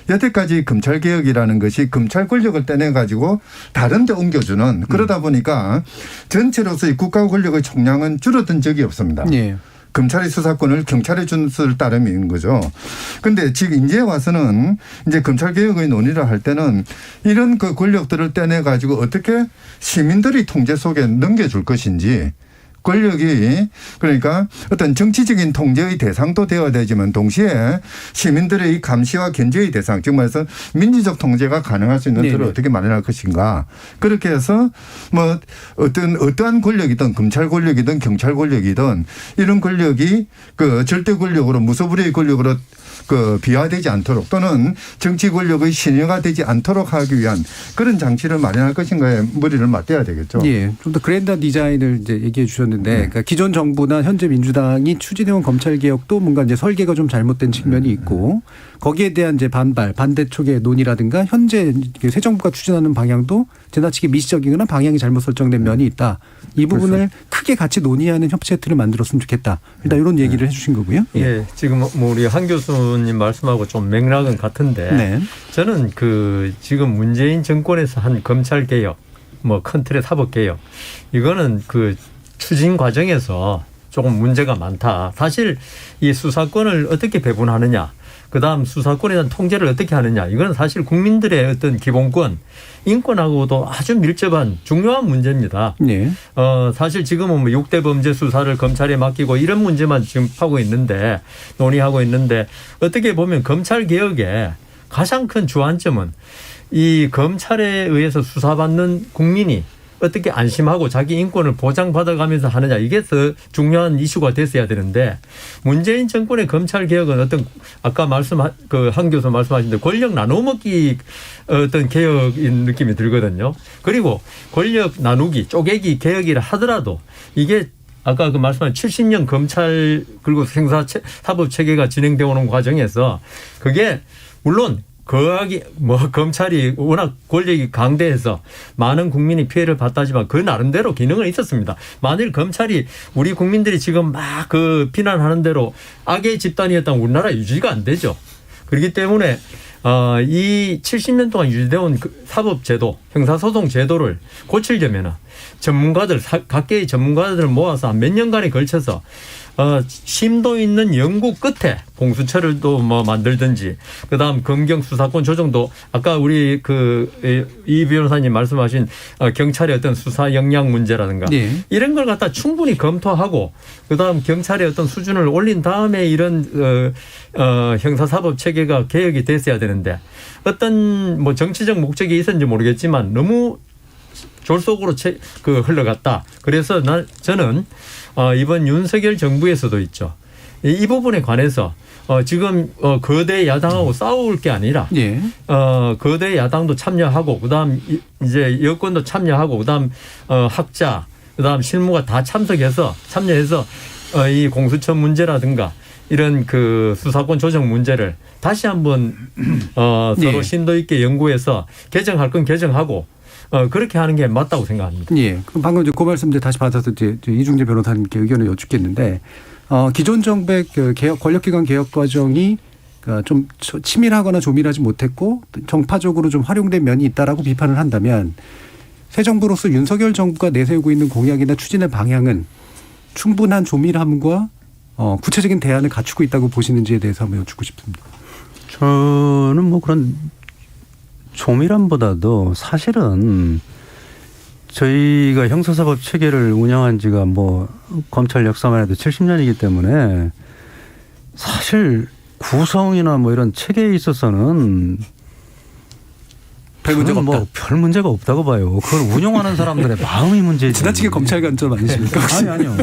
여태까지 검찰개혁이라는 것이 검찰 권력을 떼내가지고 다른 데 옮겨주는 그러다 보니까 전체로서의 국가 권력의 총량은 줄어든 적이 없습니다. 검찰의 수사권을 경찰에 준 것을 따름인 거죠. 그런데 지금 이제 와서는 이제 검찰개혁의 논의를 할 때는 이런 그 권력들을 떼내가지고 어떻게 시민들의 통제 속에 넘겨줄 것인지 권력이 그러니까 어떤 정치적인 통제의 대상도 되어야 되지만 동시에 시민들의 감시와 견제의 대상, 즉 말해서 민주적 통제가 가능할 수 있는 틀을 어떻게 마련할 것인가. 그렇게 해서 뭐 어떠한 권력이든 검찰 권력이든 경찰 권력이든 이런 권력이 그 절대 권력으로 무소불위의 권력으로 그 비화되지 않도록 또는 정치 권력의 신여가 되지 않도록 하기 위한 그런 장치를 마련할 것인가에 머리를 맞대야 되겠죠. 좀 더 그랜드한 디자인을 이제 얘기해 주셨는데 그러니까 기존 정부나 현재 민주당이 추진해온 검찰 개혁도 뭔가 이제 설계가 좀 잘못된 측면이 있고 거기에 대한 이제 반대 쪽의 논의라든가 현재 새 정부가 추진하는 방향도 지나치게 미시적이거나 방향이 잘못 설정된 면이 있다. 이 부분을 크게 같이 논의하는 협치의 틀을 만들었으면 좋겠다. 일단 이런 얘기를 해 주신 거고요. 지금 뭐 우리 한 교수님 말씀하고 좀 맥락은 같은데 저는 그 지금 문재인 정권에서 한 검찰 개혁, 뭐 큰 틀의 사법 개혁 이거는 그 추진 과정에서 조금 문제가 많다. 사실 이 수사권을 어떻게 배분하느냐, 그다음 수사권에 대한 통제를 어떻게 하느냐, 이건 사실 국민들의 어떤 기본권, 인권하고도 아주 밀접한 중요한 문제입니다. 사실 지금은 뭐 6대 범죄 수사를 검찰에 맡기고 이런 문제만 지금 하고 있는데 논의하고 있는데 어떻게 보면 검찰 개혁의 가장 큰 주안점은 이 검찰에 의해서 수사받는 국민이 어떻게 안심하고 자기 인권을 보장받아가면서 하느냐, 이게 더 중요한 이슈가 됐어야 되는데 문재인 정권의 검찰 개혁은 어떤 아까 한 교수 말씀하신 대로 권력 나눠먹기 어떤 개혁인 느낌이 들거든요. 그리고 권력 나누기, 쪼개기 개혁이라 하더라도 이게 아까 그 말씀하신 70년 검찰 그리고 형사사법 체계가 진행되어 오는 과정에서 그게 물론 검찰이 워낙 권력이 강대해서 많은 국민이 피해를 봤다지만 그 나름대로 기능은 있었습니다. 만일 검찰이 우리 국민들이 지금 막 그 비난하는 대로 악의 집단이었다면 우리나라 유지가 안 되죠. 그렇기 때문에 이 70년 동안 유지되어 온 사법제도, 형사소송 제도를 고치려면 전문가들, 각계의 전문가들을 모아서 몇 년간에 걸쳐서 심도 있는 연구 끝에 공수처를 또 뭐 만들든지, 그다음 검경 수사권 조정도 아까 우리 이 변호사님 말씀하신 경찰의 어떤 수사 역량 문제라든가 이런 걸 갖다 충분히 검토하고, 그다음 경찰의 어떤 수준을 올린 다음에 이런 형사사법 체계가 개혁이 됐어야 되는데, 어떤 뭐 정치적 목적이 있었는지 모르겠지만 너무 졸속으로 흘러갔다. 그래서 저는 이번 윤석열 정부에서도 있죠. 이 부분에 관해서 지금 거대 야당하고 싸울 게 아니라 거대 야당도 참여하고, 그다음 이제 여권도 참여하고, 그다음 학자, 그다음 실무가 다 참여해서 이 공수처 문제라든가 이런 그 수사권 조정 문제를 다시 한번 서로 심도 있게 연구해서 개정할 건 개정하고 그렇게 하는 게 맞다고 생각합니다. 예. 그럼 방금 그 말씀 다시 받아서 이중재 변호사님께 의견을 여쭙겠는데, 기존 정부의 개혁, 권력기관 개혁 과정이 좀 치밀하거나 조밀하지 못했고 정파적으로 좀 활용된 면이 있다라고 비판을 한다면, 새 정부로서 윤석열 정부가 내세우고 있는 공약이나 추진의 방향은 충분한 조밀함과 구체적인 대안을 갖추고 있다고 보시는지에 대해서 한번 여쭙고 싶습니다. 저는 뭐 그런 조밀함보다도 사실은 저희가 형사사법 체계를 운영한 지가 뭐 검찰 역사만 해도 70년이기 때문에 사실 구성이나 뭐 이런 체계에 있어서는 별 문제가 없다. 별 문제가 없다고 봐요. 그걸 운영하는 사람들의 마음이 문제지. 지나치게 검찰 관점 아니십니까? 아니요.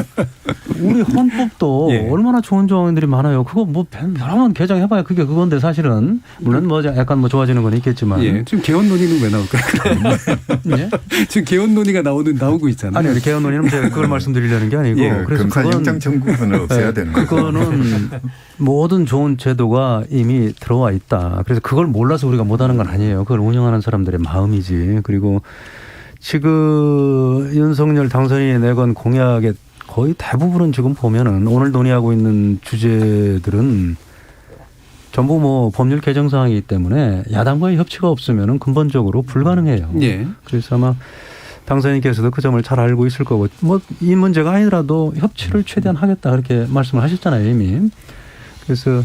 우리 헌법도 얼마나 좋은 조항들이 많아요. 그거 뭐 여러 번 개정해봐야 그게 그건데, 사실은 물론 뭐 약간 뭐 좋아지는 건 있겠지만. 지금 개헌 논의는 왜 나올까요? 지금 개헌 논의가 나오고 있잖아요. 아니, 개헌 논의는 제가 그걸 말씀드리려는 게 아니고. 그래서 검찰영장 청구권은 없애야 되는 거죠. 그거는 모든 좋은 제도가 이미 들어와 있다. 그래서 그걸 몰라서 우리가 못하는 건 아니에요. 그걸 운영하는 사람들의 마음이지. 그리고 지금 윤석열 당선인이 내건 공약의 거의 대부분은 지금 보면은 오늘 논의하고 있는 주제들은 전부 뭐 법률 개정 사항이기 때문에 야당과의 협치가 없으면은 근본적으로 불가능해요. 그래서 아마 당선인께서도 그 점을 잘 알고 있을 거고, 뭐 이 문제가 아니더라도 협치를 최대한 하겠다 그렇게 말씀을 하셨잖아요, 이미. 그래서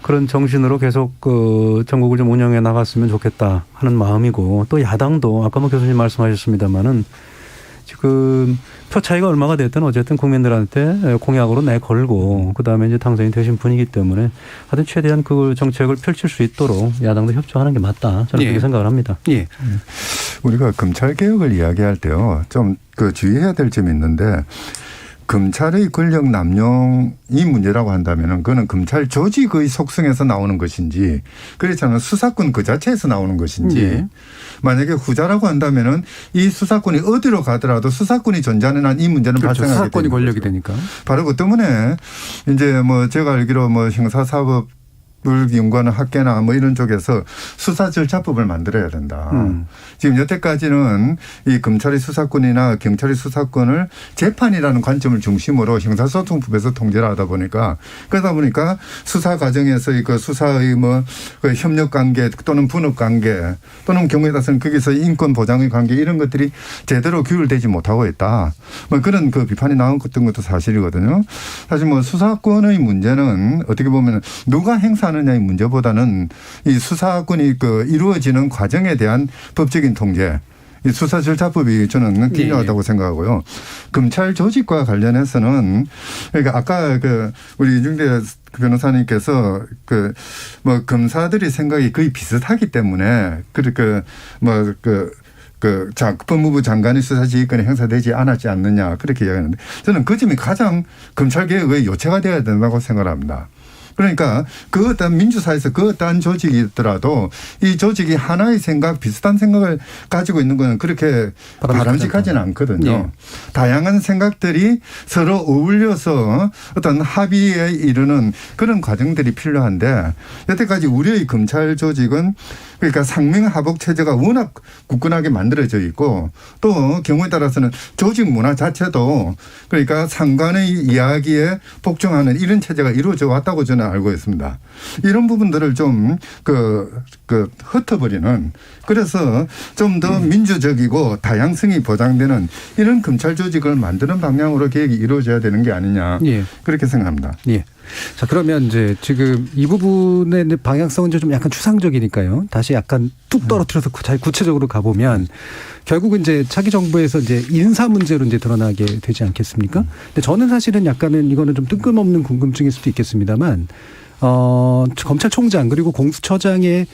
그런 정신으로 계속 전국을 좀 운영해 나갔으면 좋겠다 하는 마음이고, 또 야당도 아까 뭐 교수님 말씀하셨습니다마는 지금 표 차이가 얼마가 됐든 어쨌든 국민들한테 공약으로 내걸고 그다음에 이제 당선이 되신 분이기 때문에 하여튼 최대한 그 정책을 펼칠 수 있도록 야당도 협조하는 게 맞다, 저는 그렇게 생각을 합니다. 우리가 검찰 개혁을 이야기할 때요, 좀 주의해야 될 점이 있는데, 검찰의 권력 남용이 문제라고 한다면은 그거는 검찰 조직의 속성에서 나오는 것인지, 그렇지 않으면 수사권 그 자체에서 나오는 것인지, 만약에 후자라고 한다면은 이 수사권이 어디로 가더라도 수사권이 존재하는 한 이 문제는 발생하게 됩니다. 수사권이 권력이 되니까. 바로 그 때문에 이제 뭐 제가 알기로 뭐 형사사법 을 연구하는 학계나 뭐 이런 쪽에서 수사 절차법을 만들어야 된다. 지금 여태까지는 이 검찰의 수사권이나 경찰의 수사권을 재판이라는 관점을 중심으로 형사소송법에서 통제를 하다 보니까, 그러다 보니까 수사 과정에서 그 수사의 뭐 그 협력 관계 또는 분업 관계 또는 경우에 따라서는 거기서 인권 보장의 관계 이런 것들이 제대로 규율되지 못하고 있다. 뭐 그런 그 비판이 나왔던 것도 사실이거든요. 사실 뭐 수사권의 문제는 어떻게 보면 누가 행사하느냐의 문제보다는 이 수사권이 이루어지는 과정에 대한 법적인 통제, 이 수사 절차법이 저는 필요하다고 생각하고요. 검찰 조직과 관련해서는 그러니까 아까 우리 이중재 변호사님께서 뭐 검사들의 생각이 거의 비슷하기 때문에 법무부 장관의 수사지휘권이 행사되지 않았지 않느냐 그렇게 이야기하는데, 저는 그 점이 가장 검찰개혁의 요체가 되어야 된다고 생각합니다. 그러니까 그 어떤 민주사회에서 그 어떤 조직이 있더라도 이 조직이 하나의 생각, 비슷한 생각을 가지고 있는 건 그렇게 바람직하지는 않거든요. 다양한 생각들이 서로 어울려서 어떤 합의에 이르는 그런 과정들이 필요한데, 여태까지 우리의 검찰 조직은 그러니까 상명하복 체제가 워낙 굳건하게 만들어져 있고 또 경우에 따라서는 조직 문화 자체도 그러니까 상관의 이야기에 복종하는 이런 체제가 이루어져 왔다고 저는 알고 있습니다. 이런 부분들을 좀 흩어버리는 그래서 좀 더 민주적이고 다양성이 보장되는 이런 검찰 조직을 만드는 방향으로 계획이 이루어져야 되는 게 아니냐 예. 그렇게 생각합니다. 예. 자, 그러면 이제 지금 이 부분의 방향성은 좀 약간 추상적이니까요. 다시 약간 뚝 떨어뜨려서 잘 구체적으로 가보면 결국은 이제 차기 정부에서 이제 인사 문제로 이제 드러나게 되지 않겠습니까? 근데 저는 사실은 약간은 이거는 좀 뜬금없는 궁금증일 수도 있겠습니다만, 검찰총장 그리고 공수처장의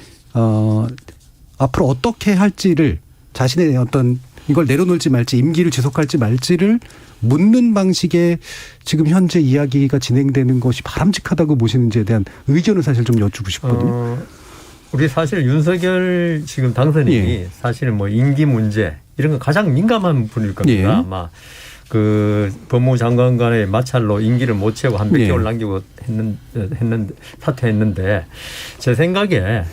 앞으로 어떻게 할지를 자신의 어떤 이걸 내려놓을지 말지 임기를 지속할지 말지를 묻는 방식의 지금 현재 이야기가 진행되는 것이 바람직하다고 보시는지에 대한 의견을 사실 좀 여쭙고 싶거든요. 우리 사실 윤석열 지금 당선인이 예. 사실 뭐 임기 문제 이런 거 가장 민감한 분일 겁니다. 예. 아마 그 법무부 장관 간의 마찰로 임기를 못 채우고 한 몇 예. 개월 남기고 사퇴했는데 제 생각에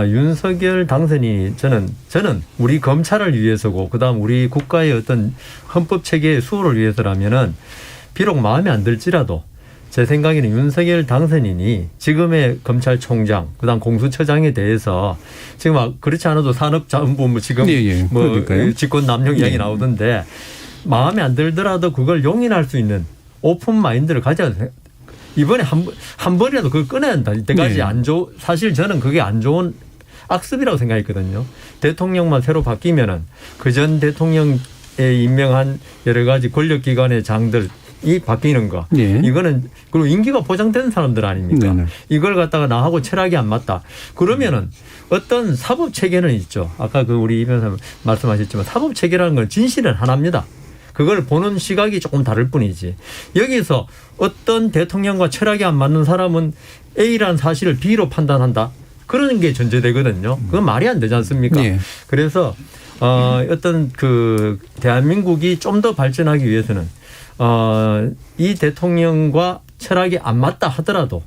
윤석열 당선인이 저는 우리 검찰을 위해서고 그다음 우리 국가의 어떤 헌법 체계의 수호를 위해서라면은 비록 마음에 안 들지라도 제 생각에는 윤석열 당선인이 지금의 검찰총장 그다음 공수처장에 대해서 지금 그렇지 않아도 산업자원본부 지금 예. 뭐 그러니까요. 직권 남용 이야기 예. 나오던데 마음에 안 들더라도 그걸 용인할 수 있는 오픈 마인드를 가져야 돼. 이번에 한 번이라도 그걸 꺼내야 한다. 이때까지 네. 사실 저는 그게 안 좋은 악습이라고 생각했거든요. 대통령만 새로 바뀌면은 그전 대통령에 임명한 여러 가지 권력기관의 장들이 바뀌는 거. 네. 이거는 그리고 임기가 보장된 사람들 아닙니까? 네네. 이걸 갖다가 나하고 철학이 안 맞다. 그러면은 어떤 사법 체계는 있죠. 아까 그 우리 이 변호사 말씀하셨지만 사법 체계라는 건 진실은 하나입니다. 그걸 보는 시각이 조금 다를 뿐이지. 여기서 어떤 대통령과 철학이 안 맞는 사람은 A라는 사실을 B로 판단한다. 그런 게 전제되거든요. 그건 말이 안 되지 않습니까? 네. 그래서 어떤 그 대한민국이 좀 더 발전하기 위해서는 이 대통령과 철학이 안 맞다 하더라도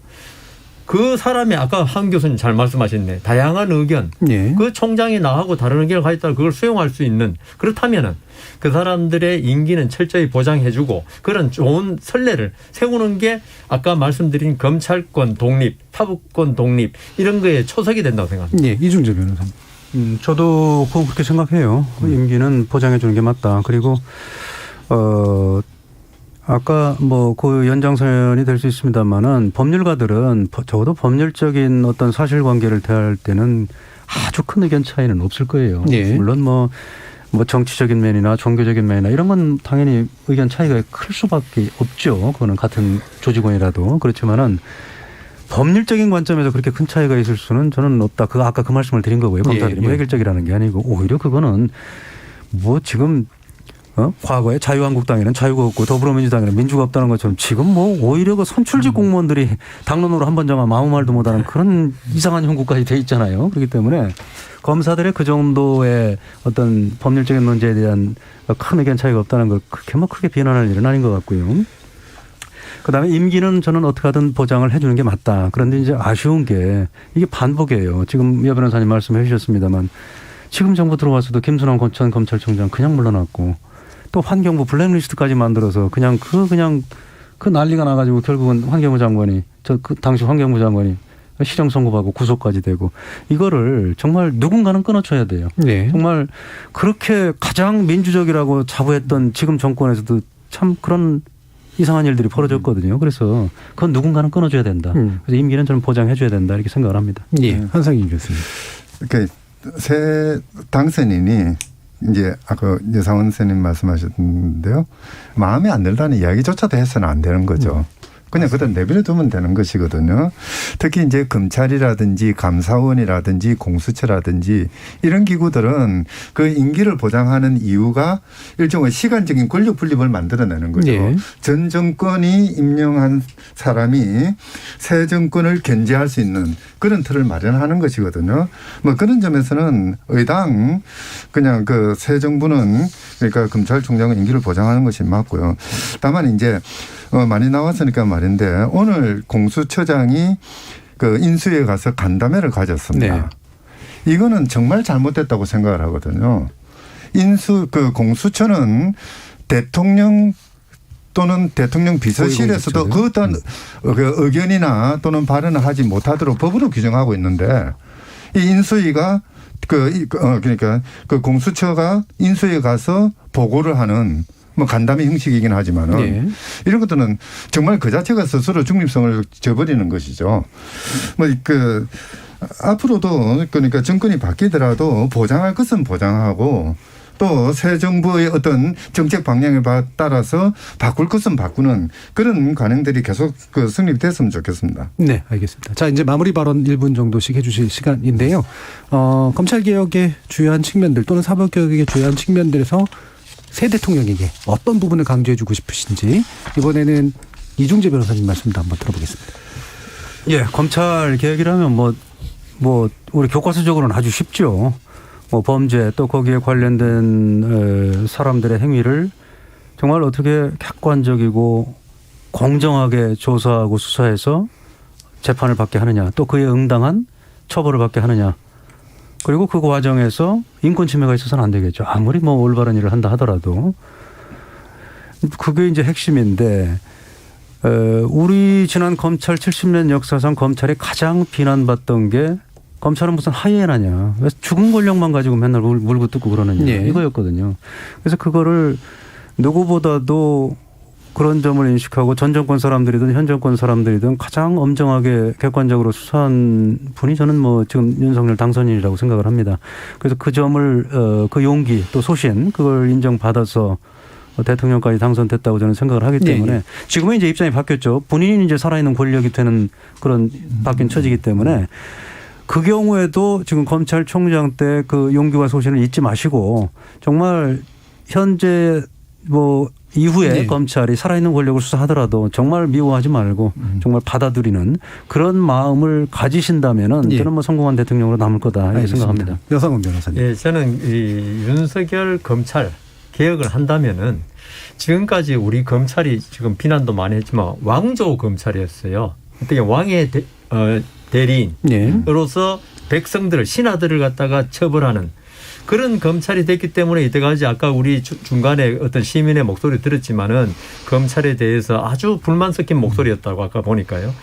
그 사람이 아까 한 교수님 잘 말씀하셨네. 다양한 의견. 네. 그 총장이 나하고 다른 의견을 가졌다면 그걸 수용할 수 있는 그렇다면은 그 사람들의 임기는 철저히 보장해주고 그런 좋은 선례를 세우는 게 아까 말씀드린 검찰권 독립, 사법권 독립 이런 거에 초석이 된다고 생각합니다. 네. 이중재 변호사님. 저도 그렇게 생각해요. 임기는 보장해 주는 게 맞다. 그리고 아까 뭐 그 연장선이 될 수 있습니다만은 법률가들은 적어도 법률적인 어떤 사실관계를 대할 때는 아주 큰 의견 차이는 없을 거예요. 네. 물론 뭐 정치적인 면이나 종교적인 면이나 이런 건 당연히 의견 차이가 클 수밖에 없죠. 그거는 같은 조직원이라도 그렇지만은 법률적인 관점에서 그렇게 큰 차이가 있을 수는 저는 없다. 아까 그 말씀을 드린 거고요. 검사들이 뭐 획일적이라는 게 아니고 오히려 그거는 뭐 지금 과거에 자유한국당에는 자유가 없고 더불어민주당에는 민주가 없다는 것처럼 지금 뭐 오히려 그 선출직 공무원들이 당론으로 한 번 정하면 아무 말도 못하는 그런 이상한 형국까지 돼 있잖아요. 그렇기 때문에 검사들의 그 정도의 어떤 법률적인 문제에 대한 큰 의견 차이가 없다는 걸 그렇게 뭐 크게 비난할 일은 아닌 것 같고요. 그다음에 임기는 저는 어떻게 하든 보장을 해 주는 게 맞다. 그런데 이제 아쉬운 게 이게 반복이에요. 지금 여 변호사님 말씀해 주셨습니다만 지금 정부 들어와서도 김순환 전 검찰총장 그냥 물러났고 또 환경부 블랙리스트까지 만들어서 그냥 그 난리가 나가지고 결국은 환경부 장관이 그 당시 환경부 장관이 실형 선고받고 구속까지 되고 이거를 정말 누군가는 끊어줘야 돼요. 네. 정말 그렇게 가장 민주적이라고 자부했던 지금 정권에서도 참 그런 이상한 일들이 벌어졌거든요. 그래서 그건 누군가는 끊어줘야 된다. 그래서 임기는 저는 보장해줘야 된다 이렇게 생각을 합니다. 예. 한상희 교수님. 그러니까 새 당선인이 이제 아까 여상원 선생님 말씀하셨는데요. 마음에 안 들다는 이야기조차도 해서는 안 되는 거죠. 그냥 그대로 내버려 두면 되는 것이거든요. 특히 이제 검찰이라든지 감사원이라든지 공수처라든지 이런 기구들은 그 임기를 보장하는 이유가 일종의 시간적인 권력 분립을 만들어내는 거죠. 네. 전 정권이 임명한 사람이 새 정권을 견제할 수 있는 그런 틀을 마련하는 것이거든요. 뭐 그런 점에서는 의당 그냥 그 새 정부는 그러니까 검찰총장은 임기를 보장하는 것이 맞고요. 다만 이제 많이 나왔으니까 말인데 오늘 공수처장이 그 인수위에 가서 간담회를 가졌습니다. 네. 이거는 정말 잘못됐다고 생각을 하거든요. 공수처는 대통령 또는 대통령 비서실에서도 그 어떤 의견이나 또는 발언을 하지 못하도록 법으로 규정하고 있는데 이 인수위가 그러니까 그 공수처가 인수위에 가서 보고를 하는 뭐 간담회 형식이긴 하지만은 네. 이런 것들은 정말 그 자체가 스스로 중립성을 저버리는 것이죠. 뭐 앞으로도 그러니까 정권이 바뀌더라도 보장할 것은 보장하고 또 새 정부의 어떤 정책 방향에 따라서 바꿀 것은 바꾸는 그런 관행들이 계속 성립됐으면 좋겠습니다. 네, 알겠습니다. 자, 이제 마무리 발언 1분 정도씩 해주실 시간인데요. 검찰개혁의 주요한 측면들 또는 사법개혁의 주요한 측면들에서 새 대통령에게 어떤 부분을 강조해주고 싶으신지 이번에는 이중재 변호사님 말씀도 한번 들어보겠습니다. 예, 검찰 개혁이라면 뭐 우리 교과서적으로는 아주 쉽죠. 뭐 범죄 또 거기에 관련된 사람들의 행위를 정말 어떻게 객관적이고 공정하게 조사하고 수사해서 재판을 받게 하느냐, 또 그에 응당한 처벌을 받게 하느냐. 그리고 그 과정에서 인권 침해가 있어서는 안 되겠죠. 아무리 뭐 올바른 일을 한다 하더라도. 그게 이제 핵심인데 우리 지난 검찰 70년 역사상 검찰이 가장 비난받던 게 검찰은 무슨 하이에나냐. 왜 죽은 권력만 가지고 맨날 물고 뜯고 그러느냐. 네. 이거였거든요. 그래서 그거를 누구보다도 그런 점을 인식하고 전 정권 사람들이든 현 정권 사람들이든 가장 엄정하게 객관적으로 수사한 분이 저는 뭐 지금 윤석열 당선인이라고 생각을 합니다. 그래서 그 점을 그 용기 또 소신 그걸 인정받아서 대통령까지 당선됐다고 저는 생각을 하기 때문에 네. 지금은 이제 입장이 바뀌었죠. 본인이 이제 살아있는 권력이 되는 그런 바뀐 처지이기 때문에 그 경우에도 지금 검찰총장 때 그 용기와 소신을 잊지 마시고 정말 현재 뭐 이후에 네. 검찰이 살아있는 권력을 수사하더라도 정말 미워하지 말고 정말 받아들이는 그런 마음을 가지신다면은 예. 저는 뭐 성공한 대통령으로 남을 거다 이렇게 생각합니다. 여상원 변호사님. 예, 저는 이 윤석열 검찰 개혁을 한다면은 지금까지 우리 검찰이 지금 비난도 많이 했지만 왕조 검찰이었어요. 어떻게 왕의 대리인으로서 백성들을 신하들을 갖다가 처벌하는 그런 검찰이 됐기 때문에 이때까지 아까 우리 중간에 어떤 시민의 목소리 들었지만은 검찰에 대해서 아주 불만 섞인 목소리였다고 아까 보니까요.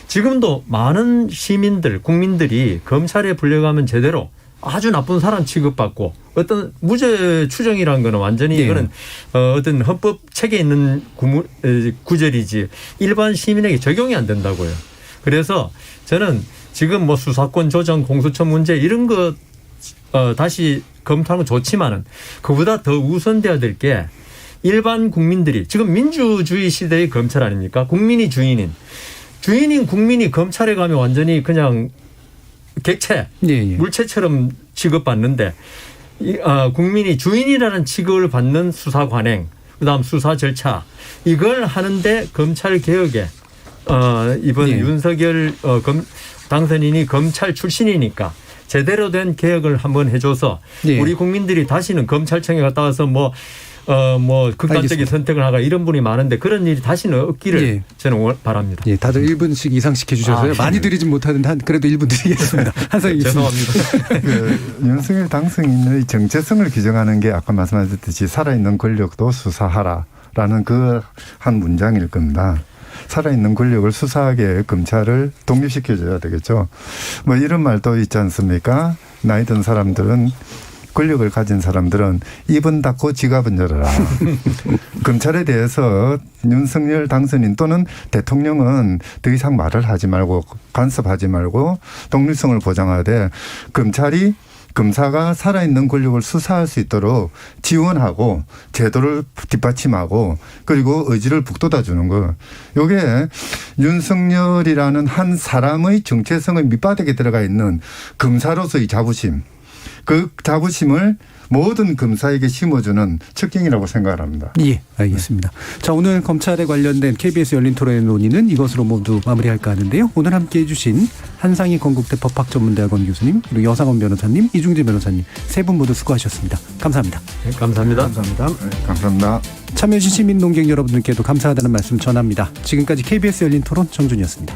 지금도 많은 시민들, 국민들이 검찰에 불려가면 제대로 아주 나쁜 사람 취급받고 어떤 무죄 추정이라는 거는 완전히 네. 이거는 어떤 헌법 책에 있는 구절이지 일반 시민에게 적용이 안 된다고요. 그래서 저는 지금 뭐 수사권 조정, 공수처 문제 이런 거 다시 검토하는 건 좋지만은 그보다 더 우선돼야 될 게 일반 국민들이 지금 민주주의 시대의 검찰 아닙니까? 국민이 주인인 국민이 검찰에 가면 완전히 그냥 객체, 물체처럼 취급받는데 국민이 주인이라는 취급을 받는 수사 관행, 그다음 수사 절차 이걸 하는데 검찰 개혁에 이번 윤석열 당선인이 검찰 출신이니까 제대로 된 개혁을 한번 해줘서 우리 국민들이 다시는 검찰청에 갔다 와서 뭐 극단적인 알겠습니다. 선택을 하가 이런 분이 많은데 그런 일이 다시는 없기를 저는 바랍니다. 예, 다들 1분씩 이상씩 해주셔서요. 많이 드리진 못하는데 그래도 1분 드리겠습니다. 한상희 죄송합니다. 윤석열 당선인의 정체성을 규정하는 게 아까 말씀하셨듯이 살아있는 권력도 수사하라라는 그 한 문장일 겁니다. 살아있는 권력을 수사하게 검찰을 독립시켜줘야 되겠죠. 뭐 이런 말도 있지 않습니까? 나이 든 사람들은 권력을 가진 사람들은 입은 닫고 지갑은 열어라. 검찰에 대해서 윤석열 당선인 또는 대통령은 더 이상 말을 하지 말고 간섭하지 말고 독립성을 보장하되 검사가 살아있는 권력을 수사할 수 있도록 지원하고 제도를 뒷받침하고 그리고 의지를 북돋아주는 거. 이게 윤석열이라는 한 사람의 정체성의 밑바닥에 들어가 있는 검사로서의 자부심. 그 자부심을 모든 검사에게 심어주는 척경이라고 생각을 합니다. 예, 알겠습니다. 자, 오늘 검찰에 관련된 KBS 열린 토론의 논의는 이것으로 모두 마무리할까 하는데요. 오늘 함께해 주신 한상희 건국대 법학전문대학원 교수님 그리고 여상원 변호사님, 이중재 변호사님 세 분 모두 수고하셨습니다. 감사합니다. 네, 감사합니다. 감사합니다. 네, 감사합니다. 참여해 주신 시민 농객 여러분들께도 감사하다는 말씀 전합니다. 지금까지 KBS 열린 토론 정준이었습니다.